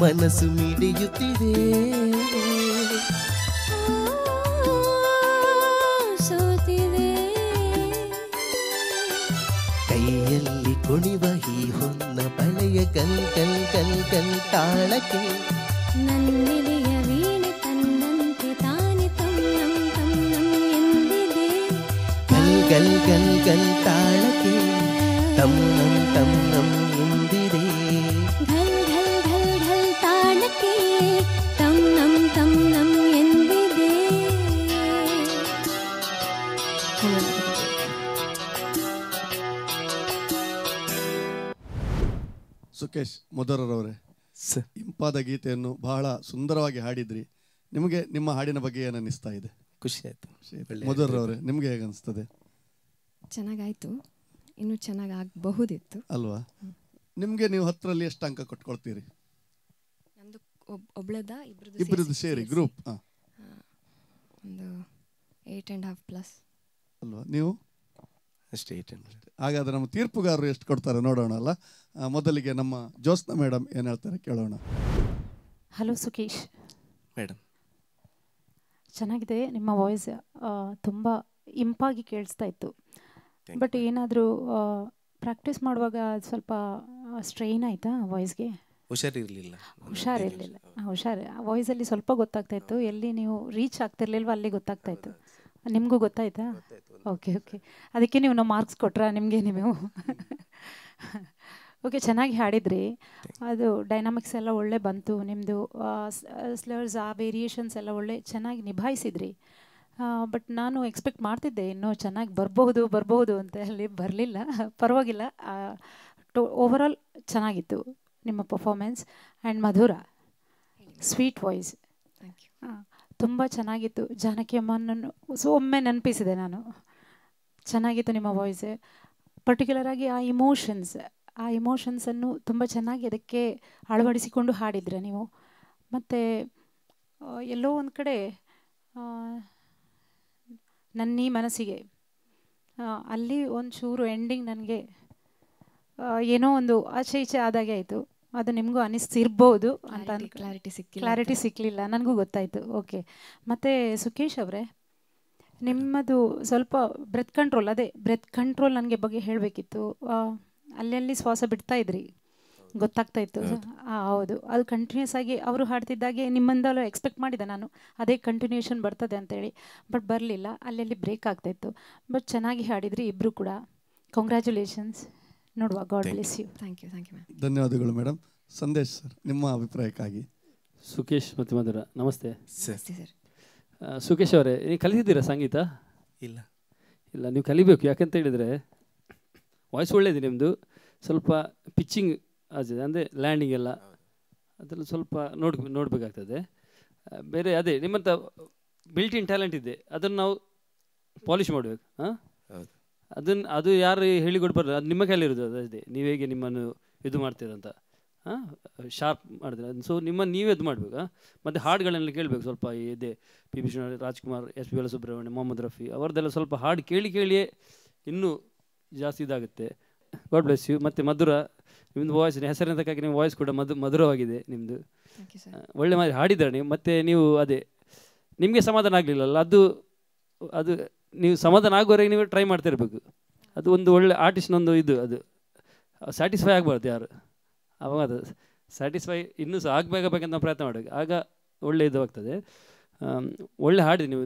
ಮನಸ್ಸು ಮಿಡಿಯುತ್ತಿದೆ, ಸೋತಿದೆ, ಕೈಯಲ್ಲಿ ಕುಣಿವ ಈ ಹೊನ್ನ ಬಳೆಯ ಕಲ್ ಕಲ್ ಕಲ್ ಕಲ್ ತಾಳಕ್ಕೆ ನನ್ನೆದೆಯ ವೀಣೆ ತನ್ನಂತೆ ತಾನೆ ತನ್ನಂ ತನ್ನಂ ಎಂದಿದೆ. ಗಲ್ ಗಲ್ ಗಲ್ ಗಲ್ ತಾಳಕ್ಕೆ ತನ್ನಂ ತನ್ನಂ ಎಂದಿದೆ. ಘಲ್ ಘಲ್ ಘಲ್ ಘಲ್ ತಾಳಕ್ಕೆ ತನ್ನಂ ತನ್ನಂ ಎಂದಿದೆ. ಸುಕೇಶ್ ಮೊದರರವರೇ, ಇಂಪಾದ ಗೀತೆಯನ್ನು ಬಹಳ ಸುಂದರವಾಗಿ ಹಾಡಿದ್ರಿ. ನಿಮಗೆ ನಿಮ್ಮ ಹಾಡಿನ ಬಗ್ಗೆ ಏನು ಅನ್ನಿಸ್ತಾ ಇದೆ? ಖುಷಿ ಆಯ್ತು. ಮೊದರರವರೇ, ನಿಮಗೆ ಹೇಗೆ ಅನಿಸ್ತದೆ? ಚೆನ್ನಾಗಾಯ್ತು, ಇನ್ನೂ ಚೆನ್ನಾಗಿ ಆಗಬಹುದಿತ್ತು ಅಲ್ವಾ? ನಿಮಗೆ ನೀವು 10ರಲ್ಲಿ ಎಷ್ಟು ಅಂಕ ಕೊಟ್ಕೊಳ್ತೀರಿ? ನಂದು ಒಬ್ಳದ ಇಬ್ಬರದ್ದು ಸೇರಿ ಗ್ರೂಪ್ ಒಂದು 8.5+ ಅಲ್ವಾ? ನೀವು ಅಷ್ಟೇ 800. ಹಾಗಾದ್ರೆ ನಮ್ಮ ತೀರ್ಪುಗಾರರು ಎಷ್ಟು ಕೊಡ್ತಾರೆ ನೋಡೋಣ ಅಲ್ಲ. ಮೊದಲಿಗೆ ನಮ್ಮ ಜ್ಯೋತ್ಸ್ನಾ ಮೇಡಮ್ ಏನು ಹೇಳ್ತಾರೆ ಕೇಳೋಣ. ಹಲೋ ಸುಕೇಶ್ ಮೇಡಮ್, ಚೆನ್ನಾಗಿದೆ. ನಿಮ್ಮ ವಾಯ್ಸ್ ತುಂಬ ಇಂಪಾಗಿ ಕೇಳಿಸ್ತಾ ಇತ್ತು. ಬಟ್ ಏನಾದರೂ ಪ್ರಾಕ್ಟೀಸ್ ಮಾಡುವಾಗ ಸ್ವಲ್ಪ ಸ್ಟ್ರೈನ್ ಆಯಿತಾ ವಾಯ್ಸ್ಗೆ? ಹುಷಾರಿರಲಿಲ್ಲ. ಹುಷಾರು ವಾಯ್ಸಲ್ಲಿ ಸ್ವಲ್ಪ ಗೊತ್ತಾಗ್ತಾ ಇತ್ತು, ಎಲ್ಲಿ ನೀವು ರೀಚ್ ಆಗ್ತಿರ್ಲಿಲ್ವ ಅಲ್ಲಿ ಗೊತ್ತಾಗ್ತಾ ಇತ್ತು. ನಿಮಗೂ ಗೊತ್ತಾಯ್ತಾ? ಓಕೆ ಓಕೆ, ಅದಕ್ಕೆ ನೀವು ಮಾರ್ಕ್ಸ್ ಕೊಟ್ರಾ ನಿಮಗೆ? ನೀವು ಓಕೆ, ಚೆನ್ನಾಗಿ ಹಾಡಿದ್ರಿ. ಅದು ಡೈನಾಮಿಕ್ಸ್ ಎಲ್ಲ ಒಳ್ಳೆ ಬಂತು ನಿಮ್ಮದು, ಸ್ಲರ್ಸ್ ಆ ವೇರಿಯೇಷನ್ಸ್ ಎಲ್ಲ ಒಳ್ಳೆ ಚೆನ್ನಾಗಿ ನಿಭಾಯಿಸಿದ್ರಿ. ಬಟ್ ನಾನು ಎಕ್ಸ್ಪೆಕ್ಟ್ ಮಾಡ್ತಿದ್ದೆ ಇನ್ನೂ ಚೆನ್ನಾಗಿ ಬರ್ಬೋದು ಅಂತ, ಅಲ್ಲಿ ಬರಲಿಲ್ಲ. ಪರವಾಗಿಲ್ಲ, ಓವರಾಲ್ ಚೆನ್ನಾಗಿತ್ತು ನಿಮ್ಮ performance. And Madhura, sweet voice, ತುಂಬ ಚೆನ್ನಾಗಿತ್ತು. ಜಾನಕಿ ಅಮ್ಮನನ್ನು ಒಮ್ಮೆ ನೆನಪಿಸಿದೆ ನಾನು. ಚೆನ್ನಾಗಿತ್ತು ನಿಮ್ಮ ವಾಯ್ಸ್. ಪರ್ಟಿಕ್ಯುಲರಾಗಿ ಆ ಇಮೋಷನ್ಸನ್ನು ತುಂಬ ಚೆನ್ನಾಗಿ ಅದಕ್ಕೆ ಅಳವಡಿಸಿಕೊಂಡು ಹಾಡಿದ್ರೆ ನೀವು. ಮತ್ತು ಎಲ್ಲೋ ಒಂದು ಕಡೆ ನನ್ನೀ ಮನಸ್ಸಿಗೆ ಅಲ್ಲಿ ಒಂಚೂರು ಎಂಡಿಂಗ್ ನನಗೆ ಏನೋ ಒಂದು ಆಚೆ ಈಚೆ ಆದಾಗೆ ಆಯಿತು. ಅದು ನಿಮಗೂ ಅನಿಸ್ತಿರ್ಬೋದು ಅಂತ. ಕ್ಲಾರಿಟಿ ಸಿಕ್ಕಲಿಲ್ಲ, ನನಗೂ ಗೊತ್ತಾಯಿತು. ಓಕೆ. ಮತ್ತು ಸುಕೇಶ್ ಅವರೇ, ನಿಮ್ಮದು ಸ್ವಲ್ಪ ಬ್ರೆತ್ ಕಂಟ್ರೋಲ್ ನನಗೆ ಬಗ್ಗೆ ಹೇಳಬೇಕಿತ್ತು. ಅಲ್ಲಲ್ಲಿ ಶ್ವಾಸ ಬಿಡ್ತಾ ಇದ್ರಿ, ಗೊತ್ತಾಗ್ತಾ ಇತ್ತು. ಹೌದು, ಅದು ಕಂಟಿನ್ಯೂಸ್ ಆಗಿ ಅವರು ಹಾಡ್ತಿದ್ದಾಗೆ ನಿಮ್ಮಿಂದಲೂ ಎಕ್ಸ್ಪೆಕ್ಟ್ ಮಾಡಿದೆ ನಾನು, ಅದೇ ಕಂಟಿನ್ಯೂಷನ್ ಬರ್ತದೆ ಅಂತೇಳಿ. ಬಟ್ ಬರಲಿಲ್ಲ, ಅಲ್ಲಲ್ಲಿ ಬ್ರೇಕ್ ಆಗ್ತಾಯಿತ್ತು. ಬಟ್ ಚೆನ್ನಾಗಿ ಹಾಡಿದ್ರಿ ಇಬ್ಬರು ಕೂಡ. ಕಂಗ್ರ್ಯಾಚುಲೇಷನ್ಸ್. ನೋಡುವ, God bless you. Thank you ma'am. ಧನ್ಯವಾದಗಳು ಮೇಡಮ್. ಸಂದೇಶ್ ಸರ್, ನಿಮ್ಮ ಅಭಿಪ್ರಾಯಕ್ಕಾಗಿ. ಸುಕೇಶ್ ಮತ್ತು ಮಧುರ, ನಮಸ್ತೆ ಸರ್. ಸುಕೇಶ್ ಅವರೇ, ನೀವು ಕಲಿತಿದ್ದೀರಾ ಸಂಗೀತ? ಇಲ್ಲ, ನೀವು ಕಲಿಬೇಕು. ಯಾಕಂತ ಹೇಳಿದರೆ ವಾಯ್ಸ್ ಒಳ್ಳೆಯದು ನಿಮ್ಮದು, ಸ್ವಲ್ಪ ಪಿಚ್ಚಿಂಗ್ ಆಗ್ತದೆ, ಅಂದರೆ ಲ್ಯಾಂಡಿಂಗ್ ಎಲ್ಲ ಅದೆಲ್ಲ ಸ್ವಲ್ಪ ನೋಡಬೇಕಾಗ್ತದೆ. ಬೇರೆ ಅದೇ ನಿಮ್ಮಂಥ ಬಿಲ್ಟ್ ಇನ್ ಟ್ಯಾಲೆಂಟ್ ಇದೆ, ಅದನ್ನು ನಾವು ಪಾಲಿಷ್ ಮಾಡಬೇಕು. ಅದು ಯಾರು ಹೇಳಿಕೊಡ್ಬಾರ್ದು, ಅದು ನಿಮ್ಮ ಕೈಲಿರೋದು. ಅದೇ ನೀವು ಹೇಗೆ ನಿಮ್ಮನ್ನು ಇದು ಮಾಡ್ತೀರಂತ, ಶಾರ್ಪ್ ಮಾಡಿದ್ರೆ. ಸೊ ನೀವೇ ಇದು ಮಾಡಬೇಕು. ಮತ್ತು ಹಾಡುಗಳನ್ನೆಲ್ಲ ಕೇಳಬೇಕು ಸ್ವಲ್ಪ. ಇದೆ P Vishwanath, Rajkumar, S P Balasubrahmanya, Mohammed Rafi ಅವರದೆಲ್ಲ ಸ್ವಲ್ಪ ಹಾಡು ಕೇಳಿಯೇ ಇನ್ನೂ ಜಾಸ್ತಿ ಇದಾಗುತ್ತೆ. God bless you. ಮತ್ತು ಮಧುರ, ನಿಮ್ಮದು ವಾಯ್ಸ್, ಹೆಸರಿನದಕ್ಕಾಗಿ ನಿಮ್ಮ ವಾಯ್ಸ್ ಕೂಡ ಮಧುರವಾಗಿದೆ ನಿಮ್ಮದು. ಒಳ್ಳೆ ಮಾಡಿ ಹಾಡಿದ್ದಾರೆ ನೀವು. ಮತ್ತು ನೀವು ಅದೇ ನಿಮಗೆ ಸಮಾಧಾನ ಆಗಲಿಲ್ಲಲ್ಲ, ಅದು ನೀವು ಸಮಾಧಾನ ಆಗುವವರೆಗೆ ನೀವು ಟ್ರೈ ಮಾಡ್ತಿರ್ಬೇಕು. ಅದು ಒಂದು ಒಳ್ಳೆ ಆರ್ಟಿಸ್ಟ್ನೊಂದು ಇದು, ಅದು ಸ್ಯಾಟಿಸ್ಫೈ ಆಗಬಾರ್ದು ಯಾರು. ಅವಾಗ ಅದು ಸ್ಯಾಟಿಸ್ಫೈ ಇನ್ನೂ ಸಹ ಆಗಬೇಕಂತ ನಾವು ಪ್ರಯತ್ನ ಮಾಡಬೇಕು, ಆಗ ಒಳ್ಳೆ ಇದು ಆಗ್ತದೆ. ಒಳ್ಳೆ ಹಾಡಿದೆ ನೀವು.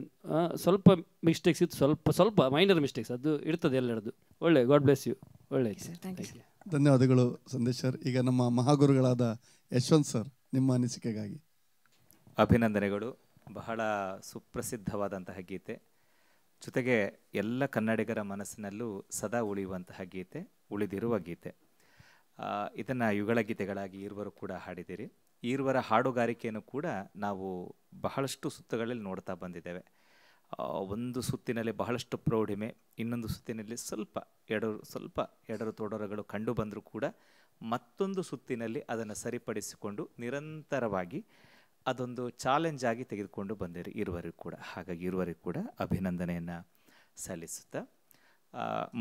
ಸ್ವಲ್ಪ ಮಿಸ್ಟೇಕ್ಸ್ ಇತ್ತು, ಸ್ವಲ್ಪ ಮೈನರ್ ಮಿಸ್ಟೇಕ್ಸ್ ಅದು ಇರ್ತದೆ ಎಲ್ಲರದ್ದು. ಒಳ್ಳೆ, ಗಾಡ್ ಬ್ಲೆಸ್ ಯು. ಒಳ್ಳೆ, ಧನ್ಯವಾದಗಳು ಸಂದೇಶ್ ಸರ್. ಈಗ ನಮ್ಮ ಮಹಾಗುರುಗಳಾದ ಯಶವಂತ್ ಸರ್, ನಿಮ್ಮ ಅನಿಸಿಕೆಗಾಗಿ. ಅಭಿನಂದನೆಗಳು. ಬಹಳ ಸುಪ್ರಸಿದ್ಧವಾದಂತಹ ಗೀತೆ, ಜೊತೆಗೆ ಎಲ್ಲ ಕನ್ನಡಿಗರ ಮನಸ್ಸಿನಲ್ಲೂ ಸದಾ ಉಳಿಯುವಂತಹ ಗೀತೆ, ಉಳಿದಿರುವ ಗೀತೆ. ಇದನ್ನು ಯುಗಳ ಗೀತೆಗಳಾಗಿ ಈರ್ವರು ಕೂಡ ಹಾಡಿದ್ದೀರಿ. ಈರ್ವರ ಹಾಡುಗಾರಿಕೆಯನ್ನು ಕೂಡ ನಾವು ಬಹಳಷ್ಟು ಸುತ್ತುಗಳಲ್ಲಿ ನೋಡ್ತಾ ಬಂದಿದ್ದೇವೆ. ಒಂದು ಸುತ್ತಿನಲ್ಲಿ ಬಹಳಷ್ಟು ಪ್ರೌಢಿಮೆ, ಇನ್ನೊಂದು ಸುತ್ತಿನಲ್ಲಿ ಸ್ವಲ್ಪ ಎಡರು ತೊಡರುಗಳು ಕಂಡು ಬಂದರೂ ಕೂಡ ಮತ್ತೊಂದು ಸುತ್ತಿನಲ್ಲಿ ಅದನ್ನು ಸರಿಪಡಿಸಿಕೊಂಡು ನಿರಂತರವಾಗಿ ಅದೊಂದು ಚಾಲೆಂಜ್ ಆಗಿ ತೆಗೆದುಕೊಂಡು ಬಂದಿರಿ ಇರುವರಿಗೂ ಕೂಡ. ಹಾಗಾಗಿ ಇರುವರಿಗೂ ಕೂಡ ಅಭಿನಂದನೆಯನ್ನು ಸಲ್ಲಿಸುತ್ತಾ,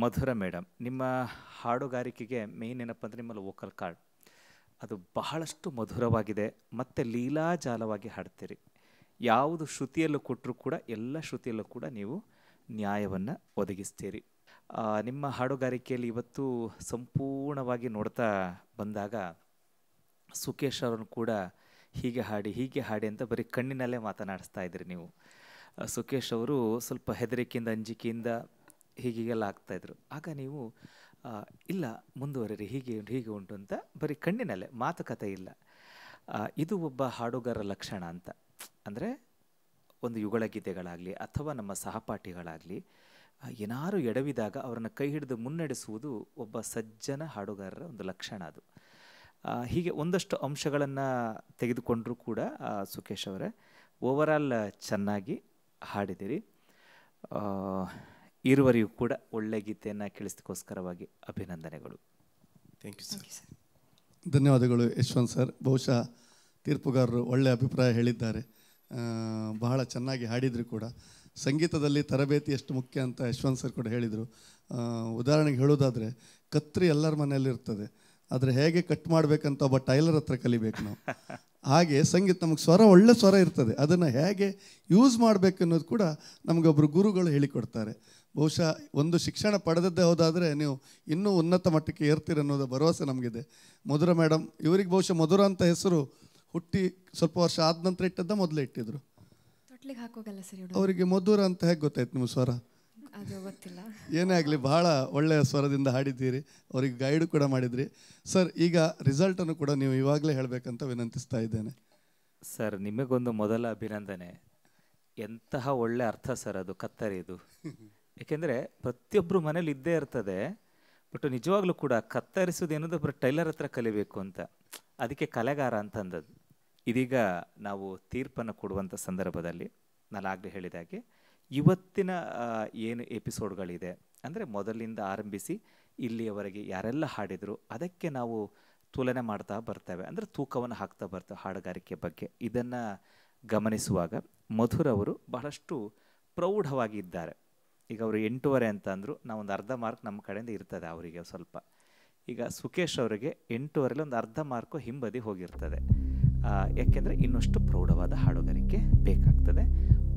ಮಧುರ ಮೇಡಮ್, ನಿಮ್ಮ ಹಾಡುಗಾರಿಕೆಗೆ ಮೇನ್ ಏನಪ್ಪ ಅಂದರೆ ನಿಮ್ಮಲ್ಲಿ ವೋಕಲ್ ಕಾರ್ಡ್ ಅದು ಬಹಳಷ್ಟು ಮಧುರವಾಗಿದೆ ಮತ್ತು ಲೀಲಾಜಾಲವಾಗಿ ಹಾಡ್ತೀರಿ. ಯಾವುದು ಶ್ರುತಿಯಲ್ಲೂ ಕೊಟ್ಟರೂ ಕೂಡ ಎಲ್ಲ ಶ್ರುತಿಯಲ್ಲೂ ಕೂಡ ನೀವು ನ್ಯಾಯವನ್ನು ಒದಗಿಸ್ತೀರಿ. ನಿಮ್ಮ ಹಾಡುಗಾರಿಕೆಯಲ್ಲಿ ಇವತ್ತು ಸಂಪೂರ್ಣವಾಗಿ ನೋಡ್ತಾ ಬಂದಾಗ ಸುಕೇಶ್ ಅವರನ್ನು ಕೂಡ ಹೀಗೆ ಹಾಡಿ ಅಂತ ಬರೀ ಕಣ್ಣಿನಲ್ಲೇ ಮಾತನಾಡಿಸ್ತಾ ಇದ್ರಿ ನೀವು. ಸುಕೇಶ್ ಅವರು ಸ್ವಲ್ಪ ಹೆದರಿಕೆಯಿಂದ, ಅಂಜಿಕೆಯಿಂದ ಹೀಗೆಲ್ಲ ಆಗ್ತಾಯಿದ್ರು. ಆಗ ನೀವು ಇಲ್ಲ ಮುಂದುವರಿರಿ, ಹೀಗೆ ಉಂಟು ಅಂತ ಬರೀ ಕಣ್ಣಿನಲ್ಲೇ, ಮಾತುಕತೆ ಇಲ್ಲ. ಇದು ಒಬ್ಬ ಹಾಡುಗಾರರ ಲಕ್ಷಣ ಅಂತ. ಅಂದರೆ ಒಂದು ಯುಗಳ ಗೀತೆಗಳಾಗಲಿ ಅಥವಾ ನಮ್ಮ ಸಹಪಾಠಿಗಳಾಗಲಿ ಏನಾರು ಎಡವಿದಾಗ ಅವರನ್ನು ಕೈ ಹಿಡಿದು ಮುನ್ನಡೆಸುವುದು ಒಬ್ಬ ಸಜ್ಜನ ಹಾಡುಗಾರರ ಒಂದು ಲಕ್ಷಣ ಅದು. ಹೀಗೆ ಒಂದಷ್ಟು ಅಂಶಗಳನ್ನು ತೆಗೆದುಕೊಂಡರೂ ಕೂಡ ಸುಕೇಶ್ ಅವರೇ ಓವರಾಲ್ ಚೆನ್ನಾಗಿ ಹಾಡಿದಿರಿ. ಇರುವರಿಗೂ ಕೂಡ ಒಳ್ಳೆ ಗೀತೆಯನ್ನು ಕೇಳಿಸೋದಕ್ಕೋಸ್ಕರವಾಗಿ ಅಭಿನಂದನೆಗಳು. Thank you sir. ಧನ್ಯವಾದಗಳು ಯಶವಂತ್ ಸರ್. ಬಹುಶಃ ತೀರ್ಪುಗಾರರು ಒಳ್ಳೆ ಅಭಿಪ್ರಾಯ ಹೇಳಿದ್ದಾರೆ. ಬಹಳ ಚೆನ್ನಾಗಿ ಹಾಡಿದ್ರು ಕೂಡ. ಸಂಗೀತದಲ್ಲಿ ತರಬೇತಿ ಎಷ್ಟು ಮುಖ್ಯ ಅಂತ ಯಶವಂತ್ ಸರ್ ಕೂಡ ಹೇಳಿದರು. ಉದಾಹರಣೆಗೆ ಹೇಳೋದಾದರೆ ಕತ್ರಿ ಎಲ್ಲರ ಮನೆಯಲ್ಲಿರ್ತದೆ, ಆದರೆ ಹೇಗೆ ಕಟ್ ಮಾಡಬೇಕಂತ ಒಬ್ಬ ಟೈಲರ್ ಹತ್ರ ಕಲಿಬೇಕು ನಾವು. ಹಾಗೆ ಸಂಗೀತ ನಮಗೆ ಒಳ್ಳೆ ಸ್ವರ ಇರ್ತದೆ, ಅದನ್ನು ಹೇಗೆ ಯೂಸ್ ಮಾಡಬೇಕು ಅನ್ನೋದು ಕೂಡ ನಮಗೊಬ್ಬರು ಗುರುಗಳು ಹೇಳಿಕೊಡ್ತಾರೆ. ಬಹುಶಃ ಒಂದು ಶಿಕ್ಷಣ ಪಡೆದದ್ದೇ ಹೋದಾದರೆ ನೀವು ಇನ್ನೂ ಉನ್ನತ ಮಟ್ಟಕ್ಕೆ ಏರ್ತೀರ ಅನ್ನೋದು ಭರವಸೆ ನಮಗಿದೆ. ಮಧುರ ಮೇಡಮ್, ಇವರಿಗೆ ಬಹುಶಃ ಮಧುರ ಅಂತ ಹೆಸರು ಹುಟ್ಟಿ ಸ್ವಲ್ಪ ವರ್ಷ ಆದ ನಂತರ ಇಟ್ಟದ್ದ ಮೊದಲೇ ಇಟ್ಟಿದ್ರು? ಅವರಿಗೆ ಮಧುರ ಅಂತ ಹೇಗೆ ಗೊತ್ತಾಯ್ತು ನಿಮ್ಮ ಸ್ವರ? ಅದು ಗೊತ್ತಿಲ್ಲ. ಏನೇ ಆಗಲಿ, ಬಹಳ ಒಳ್ಳೆಯ ಸ್ವರದಿಂದ ಹಾಡಿದ್ದೀರಿ, ಅವರಿಗೆ ಗೈಡ್ ಕೂಡ ಮಾಡಿದ್ರಿ. ಸರ್, ಈಗ ರಿಸಲ್ಟನ್ನು ಕೂಡ ನೀವು ಇವಾಗಲೇ ಹೇಳಬೇಕಂತ ವಿನಂತಿಸ್ತಾ ಇದ್ದೇನೆ. ಸರ್, ನಿಮಗೊಂದು ಮೊದಲ ಅಭಿನಂದನೆ. ಎಂತಹ ಒಳ್ಳೆ ಅರ್ಥ ಸರ್ ಅದು ಕತ್ತರಿದು. ಏಕೆಂದರೆ ಪ್ರತಿಯೊಬ್ಬರು ಮನೇಲಿ ಇದ್ದೇ ಇರ್ತದೆ, ಬಟ್ ನಿಜವಾಗ್ಲೂ ಕೂಡ ಕತ್ತರಿಸೋದು ಏನದು ಬರೀ ಟೈಲರ್ ಹತ್ರ ಕಲಿಬೇಕು ಅಂತ, ಅದಕ್ಕೆ ಕಲೆಗಾರ ಅಂತಂದದ್ದು. ಇದೀಗ ನಾವು ತೀರ್ಪನ್ನು ಕೊಡುವಂಥ ಸಂದರ್ಭದಲ್ಲಿ ನಾನು ಆಗಲೇ ಹೇಳಿದಾಗೆ ಇವತ್ತಿನ ಏನು ಎಪಿಸೋಡ್ಗಳಿದೆ ಅಂದರೆ ಮೊದಲಿಂದ ಆರಂಭಿಸಿ ಇಲ್ಲಿಯವರೆಗೆ ಯಾರೆಲ್ಲ ಹಾಡಿದರು ಅದಕ್ಕೆ ನಾವು ತುಲನೆ ಮಾಡ್ತಾ ಬರ್ತೇವೆ, ಅಂದರೆ ತೂಕವನ್ನು ಹಾಕ್ತಾ ಬರ್ತೇವೆ ಹಾಡುಗಾರಿಕೆ ಬಗ್ಗೆ. ಇದನ್ನು ಗಮನಿಸುವಾಗ ಮಧುರ್ ಅವರು ಬಹಳಷ್ಟು ಪ್ರೌಢವಾಗಿದ್ದಾರೆ. ಈಗ ಅವರು 8.5 ಅಂತ ಅಂದರು, ನಾವೊಂದು ಅರ್ಧ ಮಾರ್ಕ್ ನಮ್ಮ ಕಡೆಯಿಂದ ಇರ್ತದೆ ಅವರಿಗೆ ಸ್ವಲ್ಪ. ಈಗ ಸುಕೇಶ್ ಅವರಿಗೆ 8.5ರಲ್ಲಿ ಒಂದು ಅರ್ಧ ಮಾರ್ಕು ಹಿಂಬದಿ ಹೋಗಿರ್ತದೆ. ಯಾಕೆಂದರೆ ಇನ್ನಷ್ಟು ಪ್ರೌಢವಾದ ಹಾಡುಗಾರಿಕೆ ಬೇಕಾಗ್ತದೆ.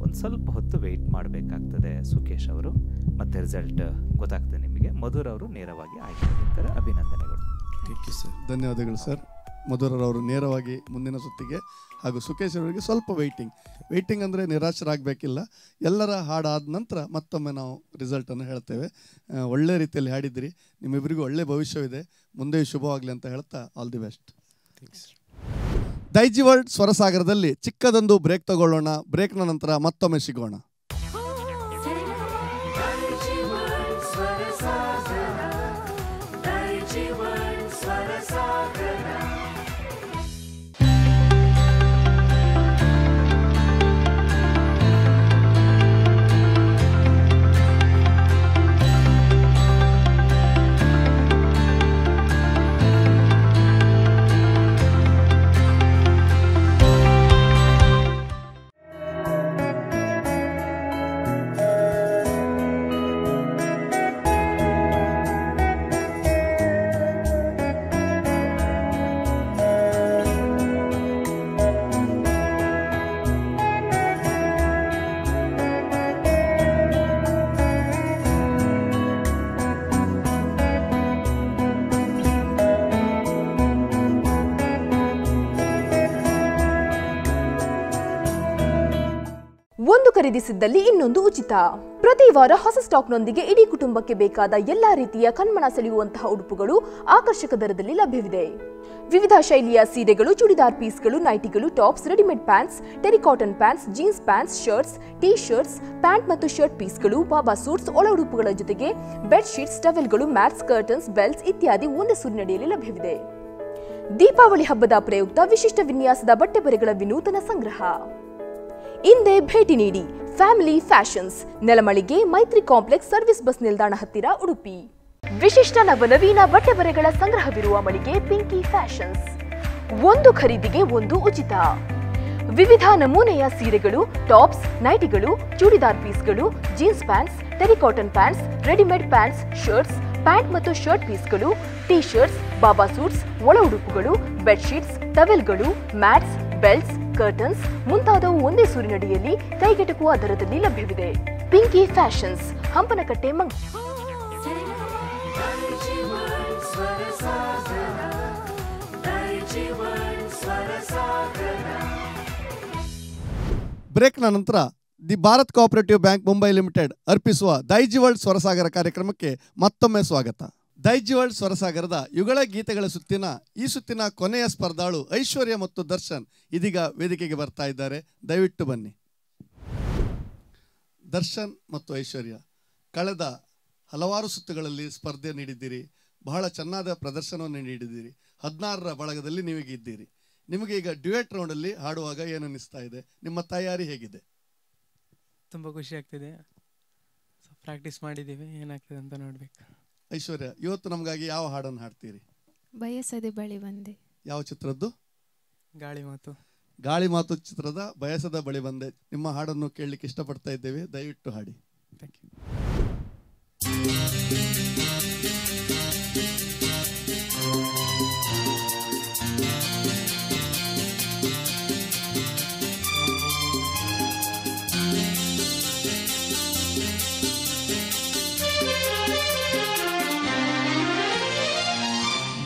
ಒಂದು ಸ್ವಲ್ಪ ಹೊತ್ತು ವೆಯ್ಟ್ ಮಾಡಬೇಕಾಗ್ತದೆ ಸುಕೇಶ್ ಅವರು, ಮತ್ತು ರಿಸಲ್ಟ್ ಗೊತ್ತಾಗ್ತದೆ ನಿಮಗೆ. ಮಧುರ್ ಅವರು ನೇರವಾಗಿ ಆಯ್ಕೆಯಾಗಿರ್ತಾರೆ. ಅಭಿನಂದನೆಗಳು. ಧನ್ಯವಾದಗಳು ಸರ್. ಮಧುರರವರು ನೇರವಾಗಿ ಮುಂದಿನ ಸುತ್ತಿಗೆ, ಹಾಗೂ ಸುಕೇಶ್ ಅವರಿಗೆ ಸ್ವಲ್ಪ ವೆಯ್ಟಿಂಗ್ ಅಂದರೆ ನಿರಾಶರಾಗಬೇಕಿಲ್ಲ. ಎಲ್ಲರ ಹಾಡಾದ ನಂತರ ಮತ್ತೊಮ್ಮೆ ನಾವು ರಿಸಲ್ಟನ್ನು ಹೇಳ್ತೇವೆ. ಒಳ್ಳೆ ರೀತಿಯಲ್ಲಿ ಹಾಡಿದ್ದೀರಿ, ನಿಮ್ಮಿಬ್ಬರಿಗೂ ಒಳ್ಳೆ ಭವಿಷ್ಯವಿದೆ, ಮುಂದೆ ಶುಭವಾಗಲಿ ಅಂತ ಹೇಳ್ತಾ all the best. Daiji world ಸ್ವರಸಾಗರದಲ್ಲಿ ಚಿಕ್ಕದೊಂದು ಬ್ರೇಕ್ ತಗೊಳ್ಳೋಣ. ಬ್ರೇಕ್ನ ನಂತರ ಮತ್ತೊಮ್ಮೆ ಸಿಗೋಣ. ಒಂದು ಖರೀದಿಸಿದ್ದಲ್ಲಿ ಇನ್ನೊಂದು ಉಚಿತ. ಪ್ರತಿ ವಾರ ಹೊಸ ಸ್ಟಾಕ್ನೊಂದಿಗೆ ಇಡೀ ಕುಟುಂಬಕ್ಕೆ ಬೇಕಾದ ಎಲ್ಲಾ ರೀತಿಯ ಕಣ್ಮನ ಸೆಳೆಯುವಂತಹ ಉಡುಪುಗಳು ಆಕರ್ಷಕ ದರದಲ್ಲಿ ಲಭ್ಯವಿದೆ. ವಿವಿಧ ಶೈಲಿಯ ಸೀರೆಗಳು, ಚೂಡಿದಾರ್ ಪೀಸ್ಗಳು, ನೈಟಿಗಳು, tops, readymade pants, terry cotton pants, jeans pants, shirts, tea shirts, pant ಮತ್ತು ಶರ್ಟ್ ಪೀಸ್ಗಳು, ಬಾಬಾ ಸೂಟ್ಸ್, ಒಳ ಉಡುಪುಗಳ ಜೊತೆಗೆ ಬೆಡ್ ಶೀಟ್ಸ್, ಟವೆಲ್ಗಳು, ಮ್ಯಾಟ್ಸ್, ಕರ್ಟನ್ಸ್, ಬೆಲ್ಟ್ಸ್ ಇತ್ಯಾದಿ ಒಂದೇ ಸೂರಿನಡಿಯಲ್ಲಿ ಲಭ್ಯವಿದೆ. ದೀಪಾವಳಿ ಹಬ್ಬದ ಪ್ರಯುಕ್ತ ವಿಶಿಷ್ಟ ವಿನ್ಯಾಸದ ಬಟ್ಟೆ ಬರೆಗಳ ವಿನೂತನ ಸಂಗ್ರಹ. ಇಂದೇ ಭೇಟಿ ನೀಡಿ ಫ್ಯಾಮಿಲಿ ಫ್ಯಾಷನ್ಸ್, ನೆಲಮಳಿಗೆ, ಮೈತ್ರಿ ಕಾಂಪ್ಲೆಕ್ಸ್, ಸರ್ವಿಸ್ ಬಸ್ ನಿಲ್ದಾಣ ಹತ್ತಿರ, ಉಡುಪಿ. ವಿಶಿಷ್ಟ ನವನವೀನ ಬಟ್ಟೆ ಬರೆಗಳ ಸಂಗ್ರಹವಿರುವ ಮಳಿಗೆ ಪಿಂಕಿ ಫ್ಯಾಷನ್ಸ್. ಒಂದು ಖರೀದಿಗೆ ಒಂದು ಉಚಿತ. ವಿವಿಧ ನಮೂನೆಯ ಸೀರೆಗಳು, ಟಾಪ್ಸ್, ನೈಟಿಗಳು, ಚೂಡಿದಾರ್ ಪೀಸ್ಗಳು, jeans pants, terry cotton pants, readymade pants, shirts, pant ಮತ್ತು ಶರ್ಟ್ ಪೀಸ್ಗಳು, ಟೀ ಶರ್ಟ್ಸ್, ಬಾಬಾ ಸೂಟ್ಸ್, ಒಳ ಉಡುಪುಗಳು, ಬೆಡ್ಶೀಟ್ಸ್, ಟವೆಲ್ಗಳು, ಮ್ಯಾಟ್ಸ್, ಬೆಲ್ಟ್ಸ್, ಕರ್ಟನ್ಸ್ ಮುಂತಾದವು ಒಂದೇ ಸೂರಿನಡಿಯಲ್ಲಿ ಕೈಗೆಟಕುವ ದರದಲ್ಲಿ ಲಭ್ಯವಿದೆ. ಪಿಂಕಿ ಫ್ಯಾಷನ್ಸ್, ಹಂಪನಕಟ್ಟೆ, ಬ್ರೇಕ್ನ ನಂತರ the Bharat cooperative bank Mumbai limited ಅರ್ಪಿಸುವ ದೈಜಿ ವರ್ಲ್ಡ್ ಸ್ವರಸಾಗರ ಕಾರ್ಯಕ್ರಮಕ್ಕೆ ಮತ್ತೊಮ್ಮೆ ಸ್ವಾಗತ. ದೈಜಿ ವರ್ಲ್ಡ್ ಸ್ವರಸಾಗರದ ಯುಗಳ ಗೀತೆಗಳ ಈ ಸುತ್ತಿನ ಕೊನೆಯ ಸ್ಪರ್ಧಾಳು ಐಶ್ವರ್ಯ ಮತ್ತು ದರ್ಶನ್ ಇದೀಗ ವೇದಿಕೆಗೆ ಬರ್ತಾ ಇದ್ದಾರೆ. ದಯವಿಟ್ಟು ಬನ್ನಿ. ದರ್ಶನ್ ಮತ್ತು ಐಶ್ವರ್ಯ, ಕಳೆದ ಹಲವಾರು ಸುತ್ತುಗಳಲ್ಲಿ ಸ್ಪರ್ಧೆ ನೀಡಿದ್ದೀರಿ, ಬಹಳ ಚೆನ್ನಾದ ಪ್ರದರ್ಶನವನ್ನು ನೀಡಿದ್ದೀರಿ. 16ರ ಬಳಗದಲ್ಲಿ ನೀವೀಗ ಇದ್ದೀರಿ. ನಿಮಗೆ ಈಗ ಡ್ಯುಯೆಟ್ ರೌಂಡಲ್ಲಿ ಹಾಡುವಾಗ ಏನು ಅನ್ನಿಸ್ತಾ ಇದೆ? ನಿಮ್ಮ ತಯಾರಿ ಹೇಗಿದೆ? ತುಂಬ ಖುಷಿ ಆಗ್ತಿದೆ. ಪ್ರಾಕ್ಟೀಸ್ ಮಾಡಿದ್ದೀವಿ, ಏನಾಗ್ತದೆ ಅಂತ ನೋಡ್ಬೇಕು. ಐಶ್ವರ್ಯ, ಇವತ್ತು ನಮಗಾಗಿ ಯಾವ ಹಾಡನ್ನು ಹಾಡ್ತೀರಿ? ಬಯಸದೆ ಬಳಿ ಬಂದೆ. ಯಾವ ಚಿತ್ರದ್ದು? ಗಾಳಿ ಮಾತು. ಗಾಳಿ ಮಾತು ಚಿತ್ರದ ಬಯಸದ ಬಳಿ ಬಂದೆ. ನಿಮ್ಮ ಹಾಡನ್ನು ಕೇಳಲಿಕ್ಕೆ ಇಷ್ಟಪಡ್ತಾ ಇದ್ದೇವೆ, ದಯವಿಟ್ಟು ಹಾಡಿ. Thank you.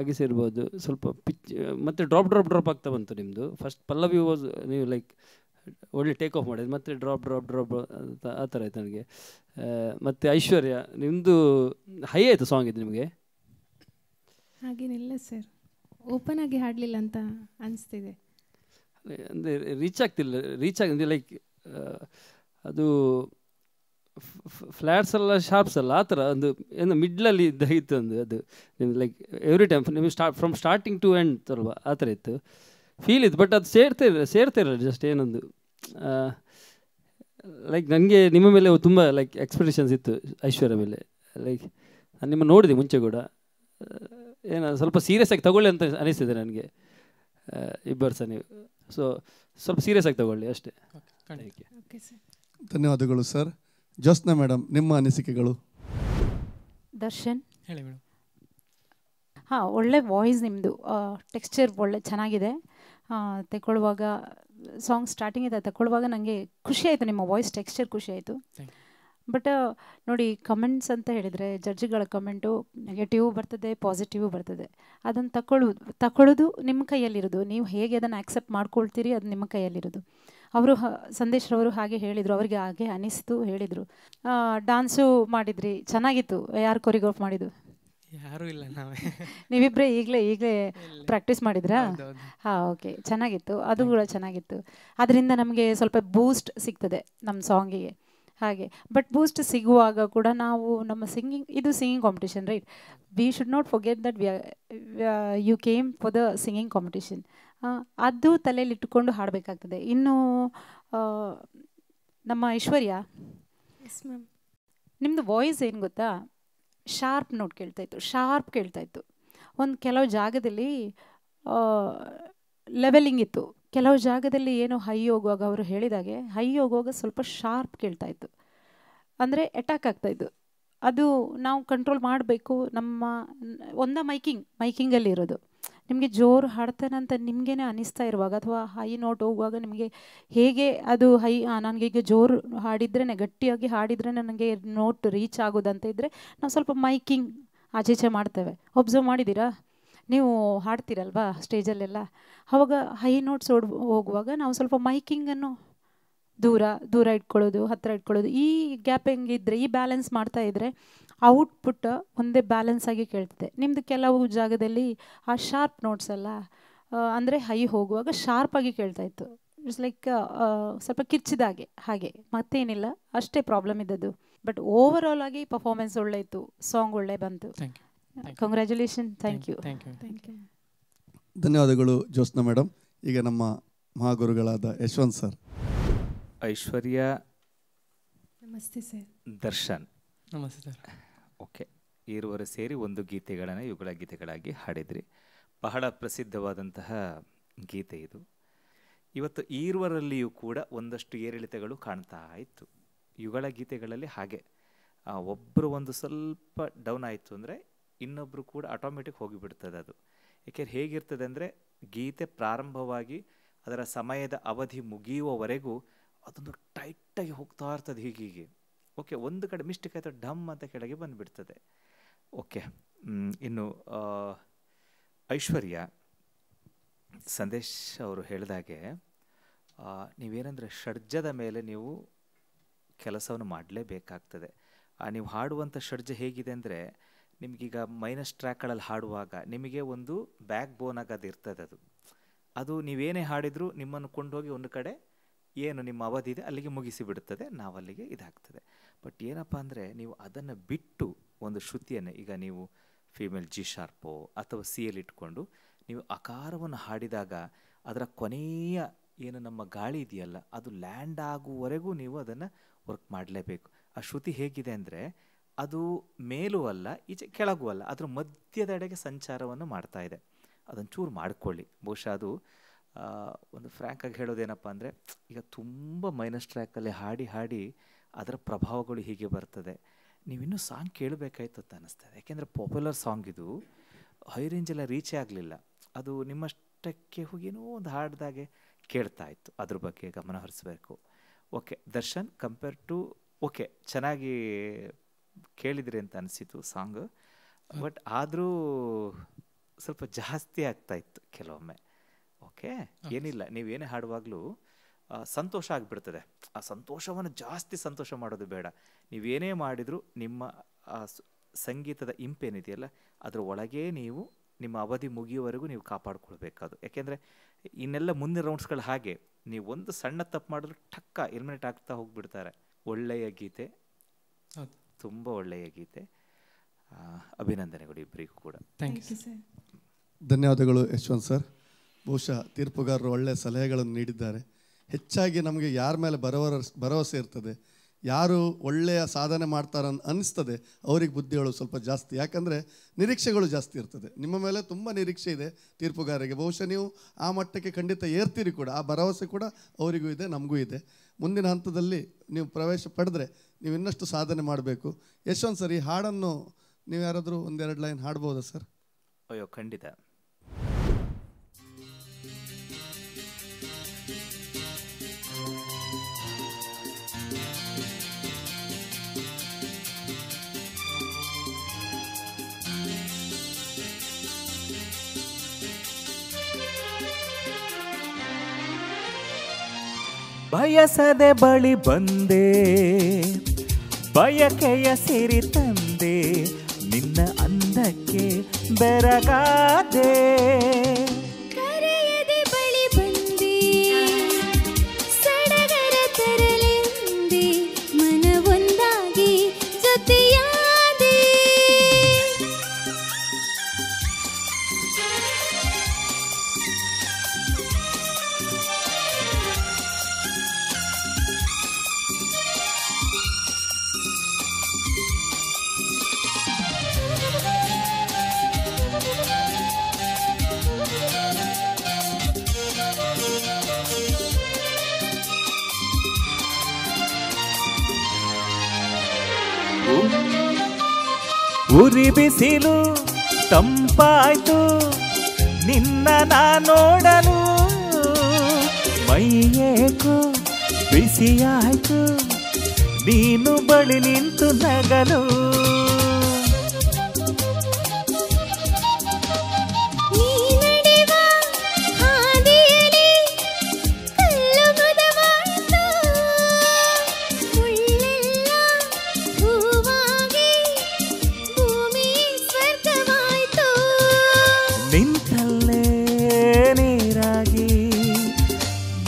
ಅಗಿಸಿರ್ಬೋದು ಸ್ವಲ್ಪ ಪಿಚ್, ಮತ್ತು ಡ್ರಾಪ್ ಆಗ್ತಾ ಬಂತು ನಿಮ್ಮದು. ಫಸ್ಟ್ ಪಲ್ಲವಿ ವಾಸ್ ನೀವು ಲೈಕ್ ಒಳ್ಳೆ ಟೇಕ್ ಆಫ್ ಮಾಡಿದ್ದು, ಮತ್ತು ಡ್ರಾಪ್ ಆ ಥರ ಆಯ್ತು ನನಗೆ. ಮತ್ತು ಐಶ್ವರ್ಯ ನಿಮ್ಮದು ಹೈ ಆಯಿತು ಸಾಂಗ್ ಇದು ನಿಮಗೆ? ಹಾಗೇನಿಲ್ಲ ಸರ್, ಓಪನ್ ಆಗಿ ಹಾಡಲಿಲ್ಲ ಅಂತ ಅನಿಸ್ತಿದೆ. ಅಂದರೆ ರೀಚ್ ಆಗ್ತಿದೆ ಲೈಕ್ ಅದು ಫ್ಲ್ಯಾಟ್ಸ್ ಅಲ್ಲ ಶಾರ್ಪ್ಸ್ ಅಲ್ಲ ಆ ಥರ ಒಂದು ಏನು ಮಿಡ್ಲಲ್ಲಿ ಇದ್ದಾಗಿತ್ತು ಒಂದು. ಅದು ನಿಮ್ದು ಲೈಕ್ ಎವ್ರಿ ಟೈಮ್ ನಿಮಗೆ ಫ್ರಮ್ ಸ್ಟಾರ್ಟಿಂಗ್ ಟು ಎಂಡ್ ಅಲ್ವಾ ಆ ಥರ ಇತ್ತು, ಫೀಲ್ ಇತ್ತು. ಬಟ್ ಅದು ಸೇರ್ತಾ ಇರಲ್ಲ ಜಸ್ಟ್ ಏನೊಂದು ಲೈಕ್ ನನಗೆ ನಿಮ್ಮ ಮೇಲೆ ತುಂಬ ಲೈಕ್ ಎಕ್ಸ್ಪೆಕ್ಟೇಷನ್ಸ್ ಇತ್ತು ಐಶ್ವರ್ಯ ಮೇಲೆ. ಲೈಕ್ ನಾನು ನಿಮ್ಮ ನೋಡಿದೆ ಮುಂಚೆ ಕೂಡ, ಏನು ಸ್ವಲ್ಪ ಸೀರಿಯಸ್ ಆಗಿ ತಗೊಳ್ಳಿ ಅಂತ ಅನಿಸ್ತಿದೆ ನನಗೆ ಇಬ್ಬರು ಸಹ ನೀವು. ಸೊ ಸ್ವಲ್ಪ ಸೀರಿಯಸ್ ಆಗಿ ತಗೊಳ್ಳಿ ಅಷ್ಟೇ. ಧನ್ಯವಾದಗಳು ಸರ್. ಜ್ಯೋತ್ಸ್ನಾ ಮೇಡಮ್, ನಿಮ್ಮ ಅನಿಸಿಕೆಗಳು? ದರ್ಶನ್ ಹೇಳಿ ಮೇಡಮ್. ಹಾಂ, ಒಳ್ಳೆ ವಾಯ್ಸ್ ನಿಮ್ಮದು, ಟೆಕ್ಸ್ಚರ್ ಒಳ್ಳೆ ಚೆನ್ನಾಗಿದೆ. ತಗೊಳ್ಳುವಾಗ ಸಾಂಗ್ ಸ್ಟಾರ್ಟಿಂಗ್ ಇದೆ, ತಗೊಳ್ಳುವಾಗ ನನಗೆ ಖುಷಿ ಆಯಿತು, ನಿಮ್ಮ ವಾಯ್ಸ್ ಟೆಕ್ಸ್ಚರ್ ಖುಷಿ ಆಯಿತು. ಬಟ್ ನೋಡಿ, ಕಮೆಂಟ್ಸ್ ಅಂತ ಹೇಳಿದರೆ ಜಡ್ಜ್ಗಳ ಕಮೆಂಟು ನೆಗೆಟಿವ್ ಬರ್ತದೆ, ಪಾಸಿಟಿವ್ ಬರ್ತದೆ. ಅದನ್ನು ತಗೊಳ್ಳೋದು ನಿಮ್ಮ ಕೈಯಲ್ಲಿರೋದು, ನೀವು ಹೇಗೆ ಅದನ್ನು ಆಕ್ಸೆಪ್ಟ್ ಮಾಡ್ಕೊಳ್ತೀರಿ ಅದು ನಿಮ್ಮ ಕೈಯಲ್ಲಿರೋದು. ಅವರು ಸಂದೇಶ್ರವರು ಹಾಗೆ ಹೇಳಿದರು, ಅವರಿಗೆ ಹಾಗೆ ಅನಿಸ್ತು ಹೇಳಿದರು. ಡ್ಯಾನ್ಸು ಮಾಡಿದ್ರಿ, ಚೆನ್ನಾಗಿತ್ತು. ಯಾರು ಕೊರಿಯೋಗ್ರಾಫ್ ಮಾಡಿದ್ದು? ಯಾರೂ ಇಲ್ಲ, ನಾವೇ. ನೀವಿಬ್ಬರೇ ಈಗಲೇ ಪ್ರಾಕ್ಟೀಸ್ ಮಾಡಿದ್ರಾ? ಹಾಂ, ಓಕೆ, ಚೆನ್ನಾಗಿತ್ತು. ಅದು ಕೂಡ ಚೆನ್ನಾಗಿತ್ತು. ಅದರಿಂದ ನಮಗೆ ಸ್ವಲ್ಪ ಬೂಸ್ಟ್ ಸಿಗ್ತದೆ ನಮ್ಮ ಸಾಂಗಿಗೆ ಹಾಗೆ. ಬಟ್ ಬೂಸ್ಟ್ ಸಿಗುವಾಗ ಕೂಡ ನಾವು ನಮ್ಮ singing competition, right? We should not forget that you came for the singing competition. ಅದು ತಲೆಯಲ್ಲಿ ಇಟ್ಟುಕೊಂಡು ಹಾಡಬೇಕಾಗ್ತದೆ. ಇನ್ನು ನಮ್ಮ ಐಶ್ವರ್ಯ, ನಿಮ್ಮದು ವಾಯ್ಸ್ ಏನು ಗೊತ್ತಾ, ಶಾರ್ಪ್ ನೋಟ್ ಕೇಳ್ತಾಯಿತ್ತು. ಒಂದು ಕೆಲವು ಜಾಗದಲ್ಲಿ ಲೆವೆಲಿಂಗ್ ಇತ್ತು, ಕೆಲವು ಜಾಗದಲ್ಲಿ ಏನೋ ಹೈ ಹೋಗುವಾಗ ಅವರು ಹೇಳಿದಾಗೆ ಹೈ ಹೋಗುವಾಗ ಸ್ವಲ್ಪ ಶಾರ್ಪ್ ಕೇಳ್ತಾಯಿತ್ತು, ಅಂದರೆ ಅಟ್ಯಾಕ್ ಆಗ್ತಾಯಿತ್ತು. ಅದು ನಾವು ಕಂಟ್ರೋಲ್ ಮಾಡಬೇಕು. ನಮ್ಮ ಮೈಕಿಂಗಲ್ಲಿ ಇರೋದು ನಿಮಗೆ ಜೋರು ಹಾಡ್ತಾನಂತ ನಿಮಗೇನೆ ಅನಿಸ್ತಾ ಇರುವಾಗ, ಅಥವಾ ಹೈ ನೋಟ್ ಹೋಗುವಾಗ ನಿಮಗೆ ಹೇಗೆ ಅದು ನನಗೀಗ ಜೋರು ಹಾಡಿದ್ರೇ, ಗಟ್ಟಿಯಾಗಿ ಹಾಡಿದರೆ ನನಗೆ ನೋಟ್ ರೀಚ್ ಆಗೋದಂತ ಇದ್ದರೆ ನಾವು ಸ್ವಲ್ಪ ಮೈಕಿಂಗ್ ಆಚೆ ಮಾಡ್ತೇವೆ. ಒಬ್ಸರ್ವ್ ಮಾಡಿದ್ದೀರಾ ನೀವು? ಹಾಡ್ತೀರಲ್ವಾ ಸ್ಟೇಜಲ್ಲೆಲ್ಲ, ಆವಾಗ ಹೈ ನೋಟ್ಸ್ ಹೋಗುವಾಗ ನಾವು ಸ್ವಲ್ಪ ಮೈಕಿಂಗನ್ನು ದೂರ ಇಟ್ಕೊಳ್ಳೋದು, ಹತ್ತಿರ ಇಟ್ಕೊಳ್ಳೋದು. ಈ ಗ್ಯಾಪ್ ಹೆಂಗಿದ್ರೆ, ಈ ಬ್ಯಾಲೆನ್ಸ್ ಮಾಡ್ತಾ ಇದ್ದರೆ ಔಟ್ಪುಟ್ ಒಂದೇ ಬ್ಯಾಲೆನ್ಸ್ ಆಗಿ ಕೇಳ್ತದೆ. ನಿಮ್ಮದು ಕೆಲವು ಜಾಗದಲ್ಲಿ ಆ ಶಾರ್ಪ್ ನೋಟ್ಸ್ ಅಲ್ಲ, ಅಂದರೆ ಹೈ ಹೋಗುವಾಗ ಶಾರ್ಪಾಗಿ ಕೇಳ್ತಾಯಿತ್ತು. ಇಟ್ಸ್ ಲೈಕ್ ಸ್ವಲ್ಪ ಕಿರ್ಚಿದಾಗೆ, ಹಾಗೆ ಮತ್ತೇನಿಲ್ಲ, ಅಷ್ಟೇ ಪ್ರಾಬ್ಲಮ್ ಇದ್ದದ್ದು. ಬಟ್ ಓವರ್ ಆಲ್ ಆಗಿ ಪರ್ಫಾರ್ಮೆನ್ಸ್ ಒಳ್ಳೆ ಇತ್ತು, ಸಾಂಗ್ ಒಳ್ಳೆ ಬಂತು. Congratulation, thank you. ಧನ್ಯವಾದಗಳು ಜ್ಯೋತ್ಸ್ನಾ ಮೇಡಮ್. ಈಗ ನಮ್ಮ ಮಹಾಗುರುಗಳಾದ ಯಶವಂತ್ ಸರ್. ಐಶ್ವರ್ಯ, ನಮಸ್ತೆ ಸರ್. ದರ್ಶನ್, ನಮಸ್ತೆ ಸರ್. ಓಕೆ, ಇರುವರು ಸೇರಿ ಒಂದು ಗೀತೆಗಳನ್ನು ಯುಗಳ ಗೀತೆಗಳಾಗಿ ಹಾಡಿದ್ರಿ. ಬಹಳ ಪ್ರಸಿದ್ಧವಾದಂತಹ ಗೀತೆ ಇದು. ಇವತ್ತು ಈರುವರಲ್ಲಿಯೂ ಕೂಡ ಒಂದಷ್ಟು ಏರಿಳಿತಗಳು ಕಾಣ್ತಾ ಇತ್ತು. ಯುಗಳ ಗೀತೆಗಳಲ್ಲಿ ಹಾಗೆ ಒಬ್ಬರು ಒಂದು ಸ್ವಲ್ಪ ಡೌನ್ ಆಯಿತು ಅಂದರೆ ಇನ್ನೊಬ್ಬರು ಕೂಡ ಆಟೋಮೆಟಿಕ್ ಹೋಗಿಬಿಡ್ತದೆ ಅದು. ಏಕೆಂದರೆ ಹೇಗಿರ್ತದೆ ಅಂದರೆ, ಗೀತೆ ಪ್ರಾರಂಭವಾಗಿ ಅದರ ಸಮಯದ ಅವಧಿ ಮುಗಿಯುವವರೆಗೂ ಅದೊಂದು ಟೈಟಾಗಿ ಹೋಗ್ತಾ ಇರ್ತದೆ ಹೀಗೀಗೆ. ಓಕೆ, ಒಂದು ಕಡೆ ಮಿಸ್ಟೇಕ್ ಆಯಿತು, ಡಮ್ ಅಂತ ಕೆಳಗೆ ಬಂದುಬಿಡ್ತದೆ. ಓಕೆ, ಇನ್ನು ಐಶ್ವರ್ಯ, ಸಂದೇಶ್ ಅವರು ಹೇಳಿದಾಗೆ ನೀವೇನೆಂದರೆ ಷಡ್ಜದ ಮೇಲೆ ನೀವು ಕೆಲಸವನ್ನು ಮಾಡಲೇಬೇಕಾಗ್ತದೆ. ನೀವು ಹಾಡುವಂಥ ಷಡ್ಜ ಹೇಗಿದೆ ಅಂದರೆ, ನಿಮಗೀಗ ಮೈನಸ್ ಟ್ರ್ಯಾಕ್ಗಳಲ್ಲಿ ಹಾಡುವಾಗ ನಿಮಗೆ ಒಂದು ಬ್ಯಾಕ್ ಬೋನಾಗಿ ಅದು ಇರ್ತದೆ. ಅದು ನೀವೇನೇ ಹಾಡಿದರೂ ನಿಮ್ಮನ್ನು ಕೊಂಡೋಗಿ ಒಂದು ಕಡೆ ಏನು ನಿಮ್ಮ ಅವಧಿ ಇದೆ ಅಲ್ಲಿಗೆ ಮುಗಿಸಿ ಬಿಡುತ್ತದೆ, ನಾವು ಅಲ್ಲಿಗೆ ಇದಾಗ್ತದೆ. ಬಟ್ ಏನಪ್ಪ ಅಂದರೆ, ನೀವು ಅದನ್ನು ಬಿಟ್ಟು ಒಂದು ಶ್ರುತಿಯನ್ನು, ಈಗ ನೀವು ಫೀಮೇಲ್ ಜಿ ಶಾರ್ಪೋ ಅಥವಾ ಸಿ ಎಲ್ ಇಟ್ಕೊಂಡು ನೀವು ಆಕಾರವನ್ನು ಹಾಡಿದಾಗ ಅದರ ಕೊನೆಯ ಏನು ನಮ್ಮ ಗಾಳಿ ಇದೆಯಲ್ಲ, ಅದು ಲ್ಯಾಂಡ್ ಆಗುವವರೆಗೂ ನೀವು ಅದನ್ನು ವರ್ಕ್ ಮಾಡಲೇಬೇಕು. ಆ ಶ್ರುತಿ ಹೇಗಿದೆ ಅಂದರೆ, ಅದು ಮೇಲೂ ಅಲ್ಲ ಈಚೆ ಕೆಳಗೂ ಅಲ್ಲ, ಅದರ ಮಧ್ಯದೆಡೆಗೆ ಸಂಚಾರವನ್ನು ಮಾಡ್ತಾ ಇದೆ. ಅದನ್ನು ಚೂರು ಮಾಡಿಕೊಳ್ಳಿ. ಬಹುಶಃ ಅದು ಒಂದು ಫ್ರ್ಯಾಂಕಾಗಿ ಹೇಳೋದೇನಪ್ಪ ಅಂದರೆ, ಈಗ ತುಂಬ ಮೈನಸ್ ಟ್ರ್ಯಾಕಲ್ಲಿ ಹಾಡಿ ಅದರ ಪ್ರಭಾವಗಳು ಹೀಗೆ ಬರ್ತದೆ. ನೀವಿನ್ನೂ ಸಾಂಗ್ ಕೇಳಬೇಕಾಯ್ತು ಅಂತ ಅನ್ನಿಸ್ತದೆ. ಯಾಕೆಂದರೆ ಪಾಪ್ಯುಲರ್ ಸಾಂಗ್ ಇದು, ಹೈ ರೇಂಜೆಲ್ಲ ರೀಚೇ ಆಗಲಿಲ್ಲ. ಅದು ನಿಮ್ಮಷ್ಟಕ್ಕೆ ಹೋಗಿ ಏನೋ ಒಂದು ಹಾಡ್ದಾಗೆ ಕೇಳ್ತಾ ಇತ್ತು. ಅದ್ರ ಬಗ್ಗೆ ಗಮನ ಹರಿಸಬೇಕು. Okay, Darshan compare to okay ಚೆನ್ನಾಗಿ ಕೇಳಿದ್ರಿ ಅಂತ ಅನಿಸಿತು ಸಾಂಗ್. ಬಟ್ ಆದರೂ ಸ್ವಲ್ಪ ಜಾಸ್ತಿ ಆಗ್ತಾ ಇತ್ತು ಕೆಲವೊಮ್ಮೆ. ಓಕೆ, ಏನಿಲ್ಲ, ನೀವೇನೇ ಹಾಡುವಾಗಲೂ ಸಂತೋಷ ಆಗಿಬಿಡ್ತದೆ. ಆ ಸಂತೋಷವನ್ನು ಜಾಸ್ತಿ ಸಂತೋಷ ಮಾಡೋದು ಬೇಡ. ನೀವೇನೇ ಮಾಡಿದರೂ ನಿಮ್ಮ ಸಂಗೀತದ ಇಂಪೇನಿದೆಯಲ್ಲ ಅದರ ಒಳಗೆ ನೀವು ನಿಮ್ಮ ಅವಧಿ ಮುಗಿಯುವವರೆಗೂ ನೀವು ಕಾಪಾಡ್ಕೊಳ್ಬೇಕದು. ಯಾಕೆಂದರೆ ಇನ್ನೆಲ್ಲ ಮುಂದಿನ ರೌಂಡ್ಸ್ಗಳು ಹಾಗೆ, ನೀವು ಒಂದು ಸಣ್ಣ ತಪ್ಪು ಮಾಡಿದ್ರು ಟಕ್ಕ ಎಲಿಮಿನೇಟ್ ಆಗ್ತಾ ಹೋಗಿಬಿಡ್ತಾರೆ. ಒಳ್ಳೆಯ ಗೀತೆ, ತುಂಬ ಒಳ್ಳೆಯ ಗೀತೆ. ಅಭಿನಂದನೆಗಳು ಇಬ್ಬರಿಗೂ ಕೂಡ. ಧನ್ಯವಾದಗಳು ಯಶವಂತ್ ಸರ್. ಬಹುಶಃ ತೀರ್ಪುಗಾರರು ಒಳ್ಳೆಯ ಸಲಹೆಗಳನ್ನು ನೀಡಿದ್ದಾರೆ. ಹೆಚ್ಚಾಗಿ ನಮಗೆ ಯಾರ ಮೇಲೆ ಭರವಸೆ ಇರ್ತದೆ, ಯಾರು ಒಳ್ಳೆಯ ಸಾಧನೆ ಮಾಡ್ತಾರೆ ಅನ್ನಿಸ್ತದೆ ಅವ್ರಿಗೆ ಬುದ್ಧಿ ಹೇಳೋದು ಸ್ವಲ್ಪ ಜಾಸ್ತಿ. ಯಾಕಂದರೆ ನಿರೀಕ್ಷೆಗಳು ಜಾಸ್ತಿ ಇರ್ತದೆ. ನಿಮ್ಮ ಮೇಲೆ ತುಂಬ ನಿರೀಕ್ಷೆ ಇದೆ ತೀರ್ಪುಗಾರರಿಗೆ. ಬಹುಶಃ ನೀವು ಆ ಮಟ್ಟಕ್ಕೆ ಖಂಡಿತ ಏರ್ತೀರಿ ಕೂಡ. ಆ ಭರವಸೆ ಕೂಡ ಅವರಿಗೂ ಇದೆ, ನಮಗೂ ಇದೆ. ಮುಂದಿನ ಹಂತದಲ್ಲಿ ನೀವು ಪ್ರವೇಶ ಪಡೆದ್ರೆ ನೀವು ಇನ್ನಷ್ಟು ಸಾಧನೆ ಮಾಡಬೇಕು. ಯಶವಂತ್ ಸರ್, ಈ ಹಾಡನ್ನು ನೀವು ಯಾರಾದರೂ ಒಂದೆರಡು ಲೈನ್ ಹಾಡ್ಬೋದಾ ಸರ್? ಅಯ್ಯೋ, ಖಂಡಿತ. ಬಯಸದೆ ಬಳಿ ಬಂದೆ, ಬಯಕೆಯ ಸಿರಿ ತಂದೆ, ನಿನ್ನ ಅಂದಕ್ಕೆ ಬೆರಗಾದೆ. ಕರೆಯದೆ ಬಳಿ ಬಂದೆ, ಸಡಗರ ತರಲೆಂದೆ, ಮನವೊಂದಾಗಿ ಜೊತೆಯಾದೆ. ಉರಿ ಬಿಸಿಲು ತಂಪಾಯ್ತು ನಿನ್ನ ನಾ ನೋಡಲು, ಮೈಯೇಕು ಬಿಸಿಯಾಯ್ತು ನೀನು ಬಳಿ ನಿಂತು ನಗಲು. ನಿಂತಲ್ಲೇ ನೀರಾಗಿ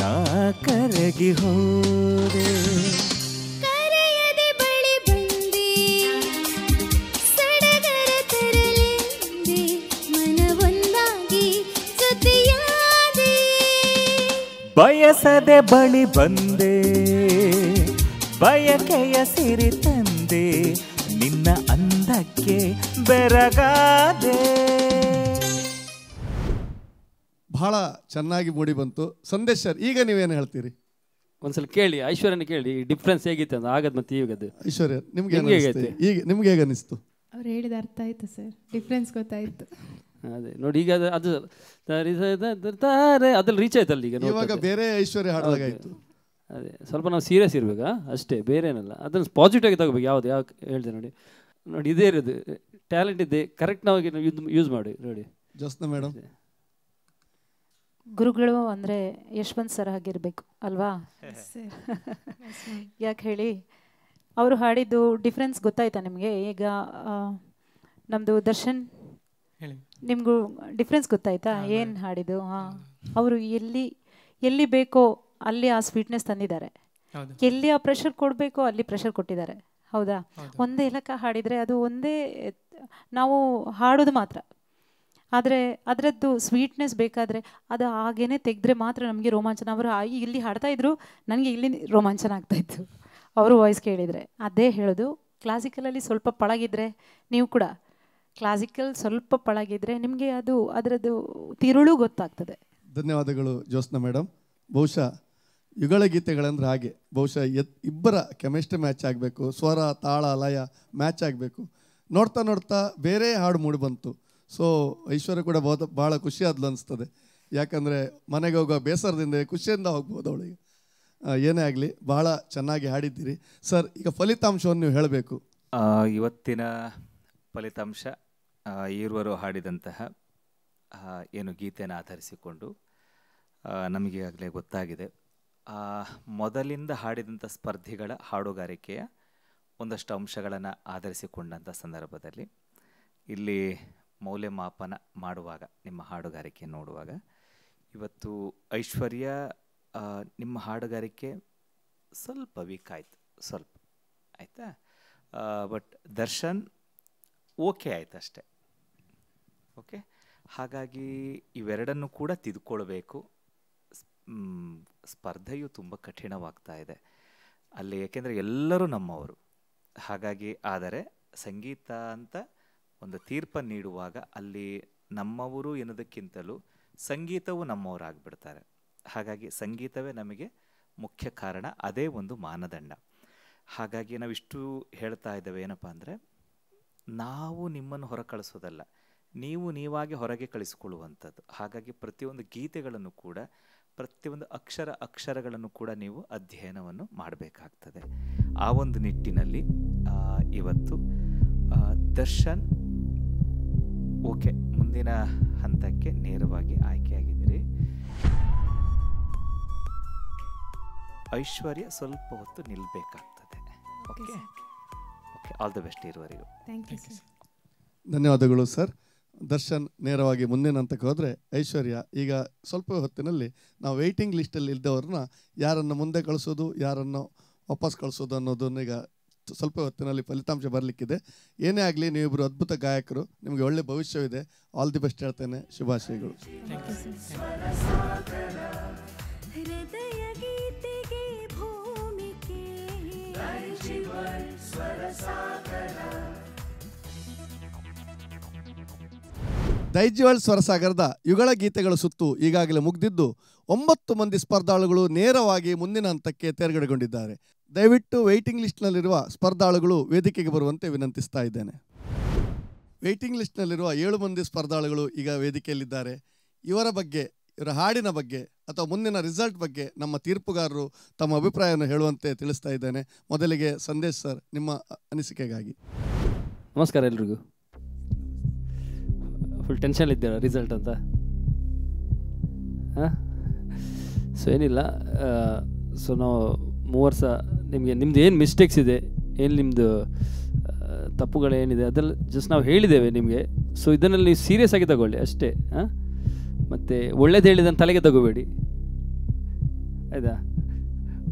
ನಾ ಕರಗಿ ಹೋದೆ. ಕರೆಯದೆ ಬಳಿ ಬಂದೆ, ಸಡಗರ ತರಲೆಂದೆ, ಮನವೊಂದಾಗಿ ಜೊತೆಯಾದೆ. ಬಯಸದೆ ಬಳಿ ಬಂದೆ, ಬಯಕೆಯ ಸಿರಿ ತಂದೆ, ನಿನ್ನ ಅಂದಕ್ಕೆ ಬೆರಗಾದೆ. ಬಹಳ ಚೆನ್ನಾಗಿ ಮೂಡಿ ಬಂತು. ಸಂದೇಶ್ ಸರ್, ಈಗ ನೀವೇನು ಹೇಳ್ತೀರಿ? ಒಂದ್ಸಲ ಕೇಳಿ, ಐಶ್ವರ್ಯನ ಕೇಳಿ ಡಿಫ್ರೆನ್ಸ್ ಹೇಗಿತ್ತು ಅಂತ ಆಗದ್ ಮತ್ತೆ ಈಗದು. ಐಶ್ವರ್ಯ, ನಿಮ್ಗೆ ಈಗ ನಿಮ್ಗೆ ಹೇಗೆ ಅನಿಸ್ತು? ಅವ್ರು ಹೇಳಿದ ಅರ್ಥ ಆಯ್ತು ಸರ್, ಡಿಫ್ರೆನ್ಸ್ ಗೊತ್ತಾಯ್ತು. ಅದೇ ನೋಡಿ, ಈಗ ಅದು ಅದ್ರಲ್ಲಿ ರೀಚ್ ಆಯ್ತಲ್ಲ ಈಗ. ಇವಾಗ ಬೇರೆ ಐಶ್ವರ್ಯ ಹಾಡಲಾಗಾಯ್ತು. ಅದೇ ಸ್ವಲ್ಪ ನಾವು ಸೀರಿಯಸ್ ಇರ್ಬೇಕಾ ಅಷ್ಟೇ, ಬೇರೆ ಏನಲ್ಲ. ಅದನ್ನು ಪಾಸಿಟಿವ್ ಆಗಿ ತಗೋಬೇಕು. ಯಾವ್ದು ಯಾವ ಹೇಳಿದೆ ನೋಡಿ, ನೋಡಿ ಇದೇ ಇರೋದು ಟ್ಯಾಲೆಂಟ್ ಇದೆ, ಕರೆಕ್ಟ್ ನಾವು ಯೂಸ್ ಮಾಡಿ ನೋಡಿ. ಜೋಸ್ನಾ ಮೇಡಮ್, ಗುರುಗಳು ಅಂದರೆ ಯಶವಂತ್ ಸರ್ ಆಗಿರಬೇಕು ಅಲ್ವಾ? ಯಾಕೆ ಹೇಳಿ, ಅವರು ಹಾಡಿದ್ದು ಡಿಫ್ರೆನ್ಸ್ ಗೊತ್ತಾಯ್ತಾ ನಿಮಗೆ? ಈಗ ನಮ್ಮದು ದರ್ಶನ್, ನಿಮಗೂ ಡಿಫ್ರೆನ್ಸ್ ಗೊತ್ತಾಯ್ತಾ ಏನು ಹಾಡಿದ್ದು? ಹಾಂ, ಅವರು ಎಲ್ಲಿ ಬೇಕೋ ಅಲ್ಲಿ ಆ ಸ್ವೀಟ್ನೆಸ್ ತಂದಿದ್ದಾರೆ, ಎಲ್ಲಿ ಆ ಪ್ರೆಷರ್ ಕೊಡಬೇಕೋ ಅಲ್ಲಿ ಪ್ರೆಷರ್ ಕೊಟ್ಟಿದ್ದಾರೆ. ಹೌದಾ? ಒಂದೇ ಇಲಕ ಹಾಡಿದರೆ ಅದು ಒಂದೇ ನಾವು ಹಾಡೋದು ಮಾತ್ರ, ಆದರೆ ಅದರದ್ದು ಸ್ವೀಟ್ನೆಸ್ ಬೇಕಾದರೆ ಅದು ಹಾಗೇ ತೆಗೆದ್ರೆ ಮಾತ್ರ ನಮಗೆ ರೋಮಾಂಚನ. ಅವರು ಇಲ್ಲಿ ಹಾಡ್ತಾಯಿದ್ರು, ನನಗೆ ಇಲ್ಲಿ ರೋಮಾಂಚನ ಆಗ್ತಾಯಿತ್ತು ಅವರು ವಾಯ್ಸ್ ಕೇಳಿದರೆ. ಅದೇ ಹೇಳೋದು, ಕ್ಲಾಸಿಕಲಲ್ಲಿ ಸ್ವಲ್ಪ ಪಳಗಿದ್ರೆ, ನೀವು ಕೂಡ ಕ್ಲಾಸಿಕಲ್ ಸ್ವಲ್ಪ ಪಳಗಿದ್ರೆ ನಿಮಗೆ ಅದು ಅದರದ್ದು ತಿರುಳು ಗೊತ್ತಾಗ್ತದೆ. ಧನ್ಯವಾದಗಳು ಜೋಸ್ನಾ ಮೇಡಮ್. ಬಹುಶಃ ಯುಗಳ ಗೀತೆಗಳಂದ್ರೆ ಹಾಗೆ, ಬಹುಶಃ ಇಬ್ಬರ ಕೆಮಿಸ್ಟ್ರಿ ಮ್ಯಾಚ್ ಆಗಬೇಕು, ಸ್ವರ ತಾಳ ಲಯ ಮ್ಯಾಚ್ ಆಗಬೇಕು. ನೋಡ್ತಾ ನೋಡ್ತಾ ಬೇರೆ ಹಾಡು ಮೂಡಿ ಬಂತು. ಸೊ ಐಶ್ವರ್ಯ ಕೂಡ ಭಾಳ ಖುಷಿಯಾದ್ಲು ಅನಿಸ್ತದೆ. ಯಾಕಂದರೆ ಮನೆಗೆ ಹೋಗೋ ಬೇಸರದಿಂದ ಖುಷಿಯಿಂದ ಹೋಗ್ಬೋದು ಅವಳಿಗೆ. ಏನೇ ಆಗಲಿ, ಭಾಳ ಚೆನ್ನಾಗಿ ಹಾಡಿದ್ದೀರಿ ಸರ್. ಈಗ ಫಲಿತಾಂಶವನ್ನು ನೀವು ಹೇಳಬೇಕು. ಇವತ್ತಿನ ಫಲಿತಾಂಶ, ಈರುವರು ಹಾಡಿದಂತಹ ಏನು ಗೀತೆನ ಆಧರಿಸಿಕೊಂಡು ನಮಗೀಗಾಗಲೇ ಗೊತ್ತಾಗಿದೆ. ಮೊದಲಿಂದ ಹಾಡಿದಂಥ ಸ್ಪರ್ಧಿಗಳ ಹಾಡುಗಾರಿಕೆಯ ಒಂದಷ್ಟು ಅಂಶಗಳನ್ನು ಆಧರಿಸಿಕೊಂಡಂಥ ಸಂದರ್ಭದಲ್ಲಿ ಇಲ್ಲಿ ಮೌಲ್ಯಮಾಪನ ಮಾಡುವಾಗ, ನಿಮ್ಮ ಹಾಡುಗಾರಿಕೆ ನೋಡುವಾಗ, ಇವತ್ತು ಐಶ್ವರ್ಯ ನಿಮ್ಮ ಹಾಡುಗಾರಿಕೆ ಸ್ವಲ್ಪ ವೀಕ್ ಆಯಿತು, ಸ್ವಲ್ಪ ಆಯಿತಾ. ಬಟ್ ದರ್ಶನ್ ಓಕೆ ಆಯ್ತು ಅಷ್ಟೆ. ಓಕೆ, ಹಾಗಾಗಿ ಇವೆರಡನ್ನು ಕೂಡ ತಿದ್ಕೊಳ್ಬೇಕು. ಸ್ಪರ್ಧೆಯು ತುಂಬ ಕಠಿಣವಾಗ್ತಾ ಇದೆ ಅಲ್ಲಿ, ಏಕೆಂದರೆ ಎಲ್ಲರೂ ನಮ್ಮವರು. ಹಾಗಾಗಿ ಆದರೆ ಸಂಗೀತ ಅಂತ ಒಂದು ತೀರ್ಪನ್ನು ನೀಡುವಾಗ ಅಲ್ಲಿ ನಮ್ಮವರು ಎನ್ನುವುದಕ್ಕಿಂತಲೂ ಸಂಗೀತವು ನಮ್ಮವರಾಗ್ಬಿಡ್ತಾರೆ. ಹಾಗಾಗಿ ಸಂಗೀತವೇ ನಮಗೆ ಮುಖ್ಯ ಕಾರಣ, ಅದೇ ಒಂದು ಮಾನದಂಡ. ಹಾಗಾಗಿ ನಾವಿಷ್ಟು ಹೇಳ್ತಾ ಇದ್ದೇವೆ ಏನಪ್ಪ ಅಂದರೆ, ನಾವು ನಿಮ್ಮನ್ನು ಹೊರ ಕಳಿಸೋದಲ್ಲ, ನೀವು ನೀವಾಗಿ ಹೊರಗೆ ಕಳಿಸಿಕೊಳ್ಳುವಂಥದ್ದು. ಹಾಗಾಗಿ ಪ್ರತಿಯೊಂದು ಗೀತೆಗಳನ್ನು ಕೂಡ, ಪ್ರತಿಯೊಂದು ಅಕ್ಷರಗಳನ್ನು ಕೂಡ ನೀವು ಅಧ್ಯಯನವನ್ನು ಮಾಡಬೇಕಾಗ್ತದೆ. ಆ ಒಂದು ನಿಟ್ಟಿನಲ್ಲಿ ಇವತ್ತು ದರ್ಶನ್ ಓಕೆ, ಮುಂದಿನ ಹಂತಕ್ಕೆ ನೇರವಾಗಿ ಆಯ್ಕೆಯಾಗಿದ್ದೀರಿ. ಐಶ್ವರ್ಯ ಸ್ವಲ್ಪ ಹೊತ್ತು ನಿಲ್ಲಬೇಕಾಗ್ತದೆ. Okay okay, all the best ಇರುವವರೆಗೂ. ಧನ್ಯವಾದಗಳು ಸರ್. ದರ್ಶನ್ ನೇರವಾಗಿ ಮುಂದಿನ ಹಂತಕ್ಕೆ ಹೋದರೆ, ಐಶ್ವರ್ಯ ಈಗ ಸ್ವಲ್ಪ ಹೊತ್ತಿನಲ್ಲಿ ನಾವು ವೆಯ್ಟಿಂಗ್ ಲಿಸ್ಟಲ್ಲಿ ಇದ್ದವ್ರನ್ನ ಯಾರನ್ನು ಮುಂದೆ ಕಳಿಸೋದು, ಯಾರನ್ನು ವಾಪಸ್ ಕಳಿಸೋದು ಅನ್ನೋದನ್ನ ಈಗ ಸ್ವಲ್ಪ ಹೊತ್ತಿನಲ್ಲಿ ಫಲಿತಾಂಶ ಬರಲಿಕ್ಕಿದೆ. ಏನೇ ಆಗಲಿ, ನೀವಿಬ್ಬರು ಅದ್ಭುತ ಗಾಯಕರು, ನಿಮಗೆ ಒಳ್ಳೆ ಭವಿಷ್ಯವಿದೆ. ಆಲ್ ದಿ ಬೆಸ್ಟ್ ಹೇಳ್ತೇನೆ, ಶುಭಾಶಯಗಳು. ದೈಜಿವಲ್ ಸ್ವರಸಾಗರದ ಯುಗಳ ಗೀತೆಗಳ ಸುತ್ತು ಈಗಾಗಲೇ ಮುಗಿದಿದ್ದು 9 ಮಂದಿ ಸ್ಪರ್ಧಾಳುಗಳು ನೇರವಾಗಿ ಮುಂದಿನ ಹಂತಕ್ಕೆ ತೇರ್ಗಡೆಗೊಂಡಿದ್ದಾರೆ. ದಯವಿಟ್ಟು ವೇಟಿಂಗ್ ಲಿಸ್ಟ್ನಲ್ಲಿರುವ ಸ್ಪರ್ಧಾಳುಗಳು ವೇದಿಕೆಗೆ ಬರುವಂತೆ ವಿನಂತಿಸ್ತಾ ಇದ್ದೇನೆ. ವೇಟಿಂಗ್ ಲಿಸ್ಟ್ನಲ್ಲಿರುವ 7 ಮಂದಿ ಸ್ಪರ್ಧಾಳುಗಳು ಈಗ ವೇದಿಕೆಯಲ್ಲಿದ್ದಾರೆ. ಇವರ ಬಗ್ಗೆ, ಇವರ ಹಾಡಿನ ಬಗ್ಗೆ ಅಥವಾ ಮುಂದಿನ ರಿಸಲ್ಟ್ ಬಗ್ಗೆ ನಮ್ಮ ತೀರ್ಪುಗಾರರು ತಮ್ಮ ಅಭಿಪ್ರಾಯವನ್ನು ಹೇಳುವಂತೆ ತಿಳಿಸ್ತಾ ಇದ್ದೇನೆ. ಮೊದಲಿಗೆ ಸಂದೇಶ್ ಸರ್, ನಿಮ್ಮ ಅನಿಸಿಕೆಗಾಗಿ. ನಮಸ್ಕಾರ ಎಲ್ರಿಗೂ. ಫುಲ್ ಟೆನ್ಷನ್ ಇದ್ದೀರಾ ರಿಸಲ್ಟ್ ಅಂತ? ಹಾಂ, ಸೊ ಏನಿಲ್ಲ. ಸೊ ನಾವು 3 ವರ್ಷ ನಿಮ್ಮದು ಏನು ಮಿಸ್ಟೇಕ್ಸ್ ಇದೆ, ಏನು ನಿಮ್ಮದು ತಪ್ಪುಗಳೇನಿದೆ ಅದೆಲ್ಲ ಜಸ್ಟ್ ನಾವು ಹೇಳಿದ್ದೇವೆ ನಿಮಗೆ. ಸೊ ಇದನ್ನಲ್ಲಿ ನೀವು ಸೀರಿಯಸ್ ಆಗಿ ತಗೊಳ್ಳಿ ಅಷ್ಟೇ. ಹಾಂ, ಮತ್ತು ಒಳ್ಳೇದು ಹೇಳಿದ್ದನ್ನು ತಲೆಗೆ ತಗೋಬೇಡಿ, ಆಯಿತಾ?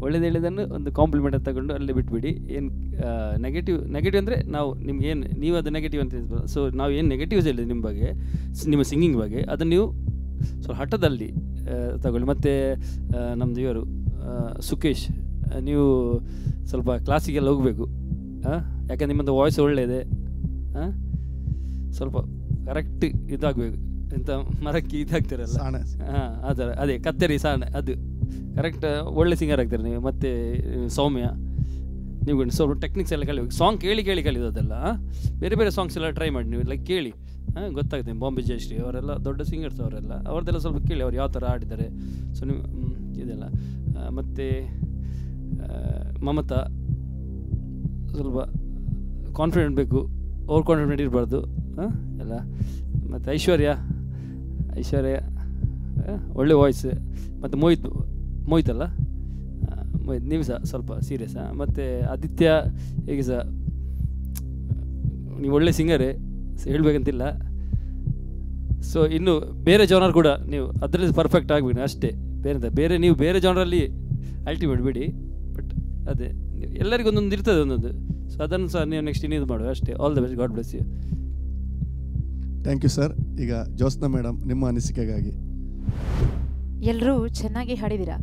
ಒಳ್ಳೇದು ಹೇಳಿದ್ದನ್ನು ಒಂದು ಕಾಂಪ್ಲಿಮೆಂಟ್ ತಗೊಂಡು ಅಲ್ಲೇ ಬಿಟ್ಬಿಡಿ. ಏನು ನೆಗೆಟಿವ್ ಅಂದರೆ ನಾವು ನಿಮ್ಗೇನು, ನೀವು ಅದು ನೆಗೆಟಿವ್ ಅಂತ ಹೇಳ್ಬೋದು. ಸೊ ನಾವು ಏನು ನೆಗೆಟಿವ್ಸ್ ಹೇಳಿದ್ವಿ ನಿಮ್ಮ ಬಗ್ಗೆ, ನಿಮ್ಮ ಸಿಂಗಿಂಗ್ ಬಗ್ಗೆ, ಅದನ್ನು ನೀವು ಸ್ವಲ್ಪ ಹಠದಲ್ಲಿ ತಗೊಳ್ಳಿ. ಮತ್ತು ನಮ್ಮದು ಇವರು ಸುಕೇಶ್, ನೀವು ಸ್ವಲ್ಪ ಕ್ಲಾಸಿಗೆಲ್ಲ ಹೋಗಬೇಕು. ಯಾಕಂದ್ರೆ ನಿಮ್ಮದು ವಾಯ್ಸ್ ಒಳ್ಳೆಯದೆ. ಸ್ವಲ್ಪ ಕರೆಕ್ಟ್ ಇದಾಗಬೇಕು, ಎಂತ ಮರಕ್ಕೆ ಇದಾಗ್ತಿರಲ್ಲ. ಹಾಂ, ಆ ಥರ, ಅದೇ ಕತ್ತರಿ ಸಾಣೆ, ಅದು ಕರೆಕ್ಟ್ ಒಳ್ಳೆ ಸಿಂಗರ್ ಆಗ್ತಾರೆ ನೀವು. ಮತ್ತು ಸೌಮ್ಯ, ನೀವು ಸ್ವಲ್ಪ ಟೆಕ್ನಿಕ್ಸ್ ಎಲ್ಲ ಕಲಿಬೇಕು. ಸಾಂಗ್ ಕೇಳಿ ಕಲಿಯೋದೆಲ್ಲ. ಬೇರೆ ಬೇರೆ ಸಾಂಗ್ಸ್ ಎಲ್ಲ ಟ್ರೈ ಮಾಡಿ, ನೀವು ಲೈಕ್ ಕೇಳಿ, ಗೊತ್ತಾಗುತ್ತೆ. ಬಾಂಬೆ ಜಯಶ್ರೀ ಅವರೆಲ್ಲ ದೊಡ್ಡ ಸಿಂಗರ್ಸ್, ಅವರೆಲ್ಲ ಅವ್ರದ್ದೆಲ್ಲ ಸ್ವಲ್ಪ ಕೇಳಿ, ಅವ್ರು ಯಾವ ಥರ ಆಡಿದ್ದಾರೆ. ಸೊ ನೀವು ಇದೆಲ್ಲ. ಮತ್ತು ಮಮತಾ ಸ್ವಲ್ಪ ಕಾನ್ಫಿಡೆಂಟ್ ಬೇಕು, ಓವರ್ ಕಾನ್ಫಿಡೆಂಟ್ ಇರಬಾರ್ದು ಎಲ್ಲ. ಮತ್ತು ಐಶ್ವರ್ಯ ಒಳ್ಳೆ ವಾಯ್ಸ್. ಮತ್ತು ಮೋಹಿತ್ ಅಲ್ಲ, ನೀವು ಸಹ ಸ್ವಲ್ಪ ಸೀರಿಯಸ್. ಮತ್ತು ಆದಿತ್ಯ ಹೇಗೆ ಸಹ ನೀವು ಒಳ್ಳೆ ಸಿಂಗರೇ, ಹೇಳಬೇಕಂತಿಲ್ಲ. ಸೊ ಇನ್ನು ಬೇರೆ ಜಾನರ್ ಕೂಡ ನೀವು ಅದರಲ್ಲಿ ಪರ್ಫೆಕ್ಟ್ ಆಗಬೇಕು ಅಷ್ಟೇ. ಬೇರೆ ನೀವು ಬೇರೆ ಜಾನರಲ್ಲಿ ಅಲ್ಟಿಮೇಟ್ ಬಿಡಿ. ಬಟ್ ಅದೇ ಎಲ್ಲರಿಗೂ ಒಂದೊಂದು ಇರ್ತದೆ, ಒಂದೊಂದು. ಸೊ ಅದನ್ನು ಸಹ ನೀವು ನೆಕ್ಸ್ಟ್ ಇನ್ನಿದು ಮಾಡುವ ಅಷ್ಟೇ. All the best, God bless you. Thank you sir. ಈಗ ಜ್ಯೋತ್ಸ್ನಾ ಮೇಡಮ್, ನಿಮ್ಮ ಅನಿಸಿಕೆಗಾಗಿ. ಎಲ್ಲರೂ ಚೆನ್ನಾಗಿ ಹಾಡಿದ್ದೀರಾ.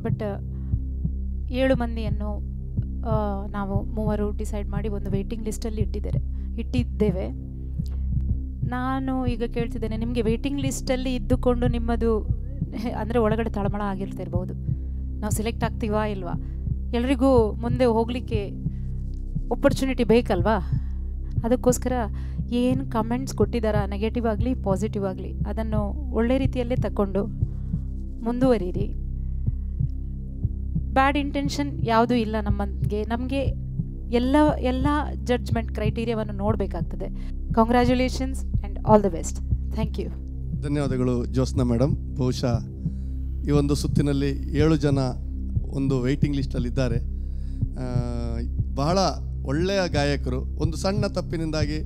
ಬಟ್ 7 ಮಂದಿಯನ್ನು ನಾವು 3 ಡಿಸೈಡ್ ಮಾಡಿ ಒಂದು ವೇಟಿಂಗ್ ಲಿಸ್ಟಲ್ಲಿ ಇಟ್ಟಿದ್ದೇವೆ. ನಾನು ಈಗ ಕೇಳ್ತಿದ್ದೇನೆ, ನಿಮಗೆ ವೇಟಿಂಗ್ ಲಿಸ್ಟಲ್ಲಿ ಇದ್ದುಕೊಂಡು ನಿಮ್ಮದು ಅಂದರೆ ಒಳಗಡೆ ತಳಮಳ ಆಗಿರ್ತಿರ್ಬೋದು, ನಾವು ಸೆಲೆಕ್ಟ್ ಆಗ್ತೀವಾ ಇಲ್ವಾ? ಎಲ್ರಿಗೂ ಮುಂದೆ ಹೋಗಲಿಕ್ಕೆ ಆಪರ್ಚುನಿಟಿ ಬೇಕಲ್ವಾ? ಅದಕ್ಕೋಸ್ಕರ ಏನು ಕಮೆಂಟ್ಸ್ ಕೊಟ್ಟಿದ್ದಾರಾ, ನೆಗೆಟಿವ್ ಆಗಲಿ ಪಾಸಿಟಿವ್ ಆಗಲಿ, ಅದನ್ನು ಒಳ್ಳೆ ರೀತಿಯಲ್ಲೇ ತಗೊಂಡು ಮುಂದುವರಿಯಿರಿ. ಬ್ಯಾಡ್ ಇಂಟೆನ್ಷನ್ ಯಾವುದೂ ಇಲ್ಲ ನಮಗೆ ಎಲ್ಲ ಜಡ್ಜ್ಮೆಂಟ್ ಕ್ರೈಟೀರಿಯಾವನ್ನು ನೋಡಬೇಕಾಗ್ತದೆ. Congratulations and all the best. Thank you. ಧನ್ಯವಾದಗಳು ಜ್ಯೋತ್ಸ್ನಾ ಮೇಡಮ್. ಬಹುಶಃ ಈ ಒಂದು ಸುತ್ತಿನಲ್ಲಿ 7 ಜನ ಒಂದು ವೆಯ್ಟಿಂಗ್ ಲಿಸ್ಟಲ್ಲಿದ್ದಾರೆ. ಬಹಳ ಒಳ್ಳೆಯ ಗಾಯಕರು. ಒಂದು ಸಣ್ಣ ತಪ್ಪಿನಿಂದಾಗಿ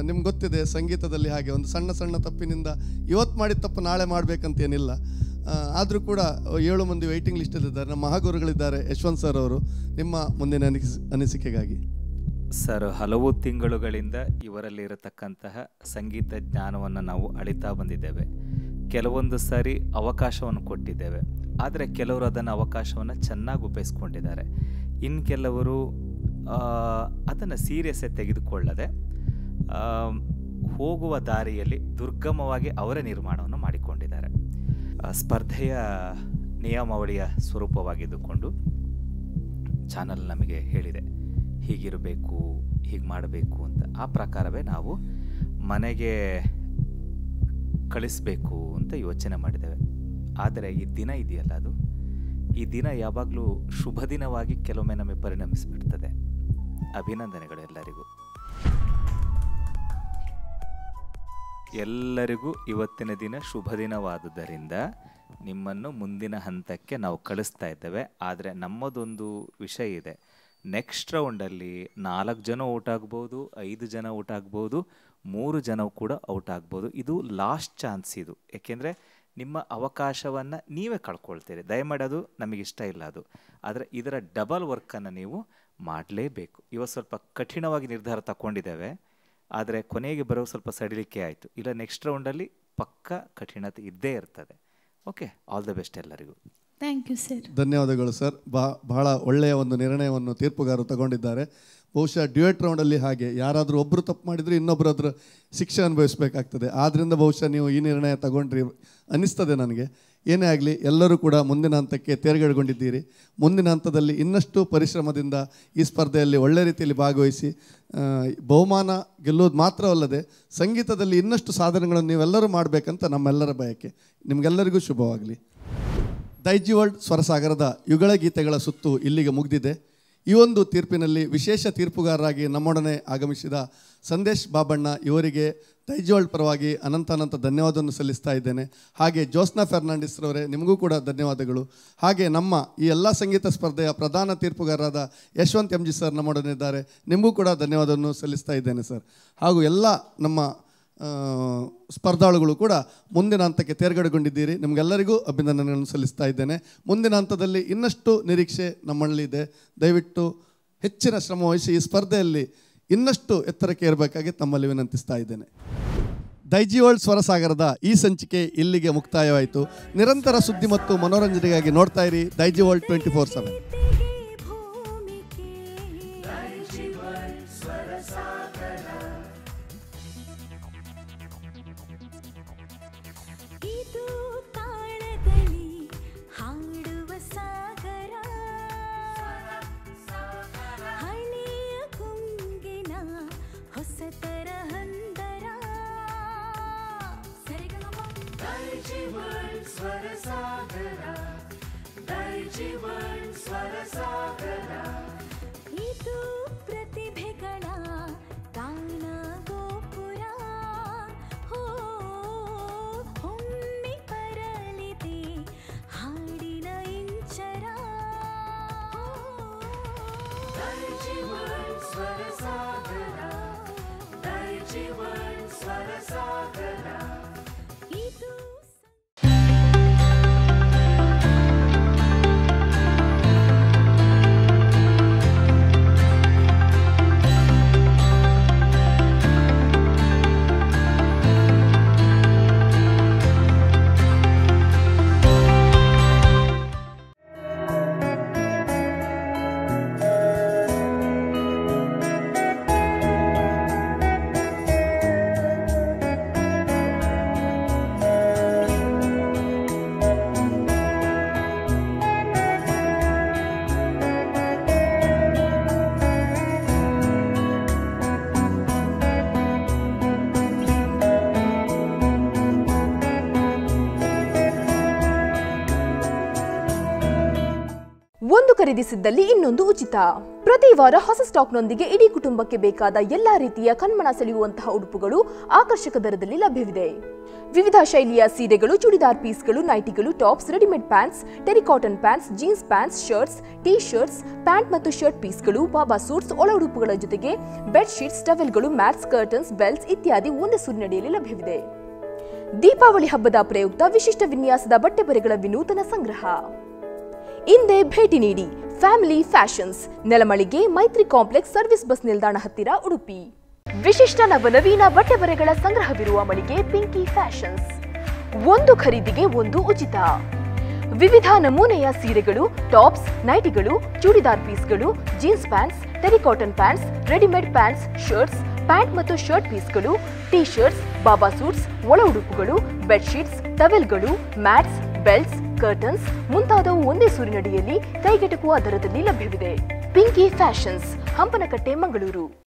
ನಿಮ್ಗೆ ಗೊತ್ತಿದೆ ಸಂಗೀತದಲ್ಲಿ ಹಾಗೆ ಒಂದು ಸಣ್ಣ ತಪ್ಪಿನಿಂದ ಇವತ್ತು ಮಾಡಿದ ತಪ್ಪು ನಾಳೆ ಮಾಡಬೇಕಂತೇನಿಲ್ಲ. ಆದರೂ ಕೂಡ 7 ಮಂದಿ ವೆಯ್ಟಿಂಗ್ ಲಿಸ್ಟಲ್ಲಿದ್ದಾರೆ. ನಮ್ಮ ಮಹಾಗುರುಗಳಿದ್ದಾರೆ ಯಶವಂತ್ ಸರ್ ಅವರು. ನಿಮ್ಮ ಮುಂದಿನ ಅನಿಸಿಕೆಗಾಗಿ. ಸರ್, ಹಲವು ತಿಂಗಳುಗಳಿಂದ ಇವರಲ್ಲಿ ಇರತಕ್ಕಂತಹ ಸಂಗೀತ ಜ್ಞಾನವನ್ನು ನಾವು ಅಳಿತಾ ಬಂದಿದ್ದೇವೆ. ಕೆಲವೊಂದು ಸಾರಿ ಅವಕಾಶವನ್ನು ಕೊಟ್ಟಿದ್ದೇವೆ, ಆದರೆ ಕೆಲವರು ಅದನ್ನು ಅವಕಾಶವನ್ನು ಚೆನ್ನಾಗಿ ಉಪಯೋಗಿಸ್ಕೊಂಡಿದ್ದಾರೆ. ಇನ್ನು ಕೆಲವರು ಅದನ್ನು ಸೀರಿಯಸ್ಸೇ ತೆಗೆದುಕೊಳ್ಳದೆ ಹೋಗುವ ದಾರಿಯಲ್ಲಿ ದುರ್ಗಮವಾಗಿ ಅವರೇ ನಿರ್ಮಾಣವನ್ನು ಮಾಡಿಕೊಂಡಿದ್ದಾರೆ. ಸ್ಪರ್ಧೆಯ ನಿಯಮಾವಳಿಯ ಸ್ವರೂಪವಾಗಿದ್ದುಕೊಂಡು ಚಾನಲ್ ನಮಗೆ ಹೇಳಿದೆ ಹೀಗಿರಬೇಕು, ಹೀಗೆ ಮಾಡಬೇಕು ಅಂತ. ಆ ಪ್ರಕಾರವೇ ನಾವು ಮನೆಗೆ ಕಳಿಸ್ಬೇಕು ಅಂತ ಯೋಚನೆ ಮಾಡಿದ್ದೇವೆ. ಆದರೆ ಈ ದಿನ ಇದೆಯಲ್ಲ, ಈ ದಿನ ಯಾವಾಗಲೂ ಶುಭ ದಿನವಾಗಿ ಕೆಲವೊಮ್ಮೆ ನಮಗೆ ಪರಿಣಮಿಸಿಬಿಡ್ತದೆ. ಅಭಿನಂದನೆಗಳು ಎಲ್ಲರಿಗೂ. ಎಲ್ಲರಿಗೂ ಇವತ್ತಿನ ದಿನ ಶುಭ ದಿನವಾದುದರಿಂದ ನಿಮ್ಮನ್ನು ಮುಂದಿನ ಹಂತಕ್ಕೆ ನಾವು ಕಳಿಸ್ತಾ ಇದ್ದೇವೆ. ಆದರೆ ನಮ್ಮದೊಂದು ವಿಷಯ ಇದೆ. ನೆಕ್ಸ್ಟ್ ರೌಂಡಲ್ಲಿ 4 ಜನ ಔಟ್ ಆಗ್ಬೋದು, 5 ಜನ ಔಟ್ ಆಗ್ಬೋದು, 3 ಜನ ಕೂಡ ಔಟ್ ಆಗ್ಬೋದು. ಇದು ಲಾಸ್ಟ್ ಚಾನ್ಸ್ ಇದು. ಏಕೆಂದರೆ ನಿಮ್ಮ ಅವಕಾಶವನ್ನು ನೀವೇ ಕಳ್ಕೊಳ್ತೀರಿ. ದಯಮಾಡಿ ಅದು ನಮಗಿಷ್ಟ ಇಲ್ಲ ಅದು. ಆದರೆ ಇದರ ಡಬಲ್ ವರ್ಕನ್ನು ನೀವು ಮಾಡಲೇಬೇಕು. ಇವತ್ತು ಸ್ವಲ್ಪ ಕಠಿಣವಾಗಿ ನಿರ್ಧಾರ ತಗೊಂಡಿದ್ದೇವೆ, ಆದರೆ ಕೊನೆಗೆ ಬರೋ ಸ್ವಲ್ಪ ಸಡಿಲಿಕೆ ಆಯಿತು. ಇಲ್ಲ ನೆಕ್ಸ್ಟ್ ರೌಂಡಲ್ಲಿ ಪಕ್ಕ ಕಠಿಣತೆ ಇದ್ದೇ ಇರ್ತದೆ. ಓಕೆ, ಆಲ್ ದ ಬೆಸ್ಟ್ ಎಲ್ಲರಿಗೂ. Thank you sir. ಧನ್ಯವಾದಗಳು ಸರ್. ಬಹಳ ಒಳ್ಳೆಯ ಒಂದು ನಿರ್ಣಯವನ್ನು ತೀರ್ಪುಗಾರರು ತಗೊಂಡಿದ್ದಾರೆ. ಬಹುಶಃ ಡ್ಯುಯೆಟ್ ರೌಂಡಲ್ಲಿ ಹಾಗೆ ಯಾರಾದರೂ ಒಬ್ಬರು ತಪ್ಪು ಮಾಡಿದರೆ ಇನ್ನೊಬ್ಬರು ಅದರ ಶಿಕ್ಷೆ ಅನುಭವಿಸಬೇಕಾಗ್ತದೆ. ಆದ್ದರಿಂದ ಬಹುಶಃ ನೀವು ಈ ನಿರ್ಣಯ ತಗೊಂಡ್ರಿ ಅನ್ನಿಸ್ತದೆ ನನಗೆ. ಏನೇ ಆಗಲಿ, ಎಲ್ಲರೂ ಕೂಡ ಮುಂದಿನ ಹಂತಕ್ಕೆ ತೇರ್ಗಡೆಗೊಂಡಿದ್ದೀರಿ. ಮುಂದಿನ ಹಂತದಲ್ಲಿ ಇನ್ನಷ್ಟು ಪರಿಶ್ರಮದಿಂದ ಈ ಸ್ಪರ್ಧೆಯಲ್ಲಿ ಒಳ್ಳೆ ರೀತಿಯಲ್ಲಿ ಭಾಗವಹಿಸಿ ಬಹುಮಾನ ಗೆಲ್ಲುವುದು ಮಾತ್ರವಲ್ಲದೆ ಸಂಗೀತದಲ್ಲಿ ಇನ್ನಷ್ಟು ಸಾಧನೆಗಳನ್ನು ನೀವೆಲ್ಲರೂ ಮಾಡಬೇಕಂತ ನಮ್ಮೆಲ್ಲರ ಬಯಕೆ. ನಿಮಗೆಲ್ಲರಿಗೂ ಶುಭವಾಗಲಿ. ದೈಜಿ ವರ್ಲ್ಡ್ ಸ್ವರಸಾಗರದ ಯುಗಳ ಗೀತೆಗಳ ಸುತ್ತು ಇಲ್ಲಿಗೆ ಮುಗಿದಿದೆ. ಈ ಒಂದು ತೀರ್ಪಿನಲ್ಲಿ ವಿಶೇಷ ತೀರ್ಪುಗಾರರಾಗಿ ನಮ್ಮೊಡನೆ ಆಗಮಿಸಿದ ಸಂದೇಶ್ ಬಾಬಣ್ಣ ಇವರಿಗೆ ದೈಜಿ ವರ್ಲ್ಡ್ ಪರವಾಗಿ ಅನಂತ ಧನ್ಯವಾದವನ್ನು ಸಲ್ಲಿಸ್ತಾ ಇದ್ದೇನೆ. ಹಾಗೆ ಜ್ಯೋತ್ಸ್ನಾ ಫೆರ್ನಾಂಡಿಸ್ ರವರೇ, ನಿಮಗೂ ಕೂಡ ಧನ್ಯವಾದಗಳು. ಹಾಗೆ ನಮ್ಮ ಈ ಎಲ್ಲ ಸಂಗೀತ ಸ್ಪರ್ಧೆಯ ಪ್ರಧಾನ ತೀರ್ಪುಗಾರರಾದ ಯಶವಂತ್ MG ಸರ್ ನಮ್ಮೊಡನೆ ಇದ್ದಾರೆ. ನಿಮಗೂ ಕೂಡ ಧನ್ಯವಾದವನ್ನು ಸಲ್ಲಿಸ್ತಾ ಇದ್ದೇನೆ ಸರ್. ಹಾಗೂ ಎಲ್ಲ ನಮ್ಮ ಸ್ಪರ್ಧಾಳುಗಳು ಕೂಡ ಮುಂದಿನ ಹಂತಕ್ಕೆ ತೇರ್ಗಡೆಗೊಂಡಿದ್ದೀರಿ. ನಿಮಗೆಲ್ಲರಿಗೂ ಅಭಿನಂದನೆಗಳನ್ನು ಸಲ್ಲಿಸ್ತಾ ಇದ್ದೇನೆ. ಮುಂದಿನ ಹಂತದಲ್ಲಿ ಇನ್ನಷ್ಟು ನಿರೀಕ್ಷೆ ನಮ್ಮಲ್ಲಿದೆ. ದಯವಿಟ್ಟು ಹೆಚ್ಚಿನ ಶ್ರಮ ವಹಿಸಿ ಈ ಸ್ಪರ್ಧೆಯಲ್ಲಿ ಇನ್ನಷ್ಟು ಎತ್ತರಕ್ಕೆ ಏರಬೇಕಾಗಿ ತಮ್ಮಲ್ಲಿ ವಿನಂತಿಸ್ತಾ ಇದ್ದೇನೆ. ದೈಜಿ ವರ್ಲ್ಡ್ ಸ್ವರಸಾಗರದ ಈ ಸಂಚಿಕೆ ಇಲ್ಲಿಗೆ ಮುಕ್ತಾಯವಾಯಿತು. ನಿರಂತರ ಸುದ್ದಿ ಮತ್ತು ಮನೋರಂಜನೆಗಾಗಿ ನೋಡ್ತಾ ಇರಿ ದೈಜಿ ವರ್ಲ್ಡ್ 24/7. ಇದು ಪ್ರತಿಭೆಗಳ ಗಾನ ಗೋಪುರ. ಒಮ್ಮೆ ಬರಲಿದೆ ಹಾಡಿನ ಇಂಚರ. Daiji world Swarasagara, Daiji world Swarasagara. ಇದು ಖರೀದಿಸಿದ್ದಲ್ಲಿ ಇನ್ನೊಂದು ಉಚಿತ. ಪ್ರತಿ ವಾರ ಹೊಸ ಸ್ಟಾಕ್ನೊಂದಿಗೆ ಇಡೀ ಕುಟುಂಬಕ್ಕೆ ಬೇಕಾದ ಎಲ್ಲಾ ರೀತಿಯ ಕಣ್ಮನ ಸೆಳೆಯುವಂತಹ ಉಡುಪುಗಳು ಆಕರ್ಷಕ ದರದಲ್ಲಿ ಲಭ್ಯವಿದೆ. ವಿವಿಧ ಶೈಲಿಯ ಸೀರೆಗಳು, ಚೂಡಿದಾರ್ ಪೀಸ್ಗಳು, ನೈಟಿಗಳು, tops, readymade pants, terry cotton pants, jeans pants, shirts, tea shirts, pant ಮತ್ತು ಶರ್ಟ್ ಪೀಸ್ಗಳು, ಬಾಬಾ ಸೂಟ್ಸ್, ಒಳ ಉಡುಪುಗಳ ಜೊತೆಗೆ ಬೆಡ್ ಶೀಟ್ಸ್, ಟವೆಲ್ಗಳು, ಮ್ಯಾಟ್ಸ್, ಕರ್ಟನ್ಸ್, ಬೆಲ್ಟ್ಸ್ ಇತ್ಯಾದಿ ಒಂದೇ ಸೂರಿನಡಿಯಲ್ಲಿ ಲಭ್ಯವಿದೆ. ದೀಪಾವಳಿ ಹಬ್ಬದ ಪ್ರಯುಕ್ತ ವಿಶಿಷ್ಟ ವಿನ್ಯಾಸದ ಬಟ್ಟೆ ಬರೆಗಳ ವಿನೂತನ ಸಂಗ್ರಹ. ಇಂದೇ ಭೇಟಿ ನೀಡಿ ಫ್ಯಾಮಿಲಿ ಫ್ಯಾಷನ್ಸ್, ನೆಲಮಳಿಗೆ, ಮೈತ್ರಿ ಕಾಂಪ್ಲೆಕ್ಸ್, ಸರ್ವಿಸ್ ಬಸ್ ನಿಲ್ದಾಣ ಹತ್ತಿರ, ಉಡುಪಿ. ವಿಶಿಷ್ಟ ನವನವೀನ ಬಟ್ಟೆ ಬರೆಗಳ ಸಂಗ್ರಹವಿರುವ ಮಳಿಗೆ ಪಿಂಕಿ ಫ್ಯಾಷನ್ಸ್. ಒಂದು ಖರೀದಿಗೆ ಒಂದು ಉಚಿತ. ವಿವಿಧ ನಮೂನೆಯ ಸೀರೆಗಳು, ಟಾಪ್ಸ್, ನೈಟಿಗಳು, ಚೂಡಿದಾರ್ ಪೀಸ್ಗಳು, jeans pants, terry cotton pants, readymade pants, shirts, pant ಮತ್ತು ಶರ್ಟ್ ಪೀಸ್ಗಳು, ಟೀ ಶರ್ಟ್ಸ್, ಬಾಬಾ ಸೂಟ್ಸ್, ಒಳ ಉಡುಪುಗಳು, ಬೆಡ್ಶೀಟ್ಸ್, ಟವೆಲ್ಗಳು, ಮ್ಯಾಟ್ಸ್, ಬೆಲ್ಟ್ಸ್, ಕರ್ಟನ್ಸ್ ಮುಂತಾದವು ಒಂದೇ ಸೂರಿನಡಿಯಲ್ಲಿ ಕೈಗೆಟುಕುವ ದರದಲ್ಲಿ ಲಭ್ಯವಿದೆ. ಪಿಂಕಿ ಫ್ಯಾಷನ್ಸ್, ಹಂಪನಕಟ್ಟೆ, ಮಂಗಳೂರು.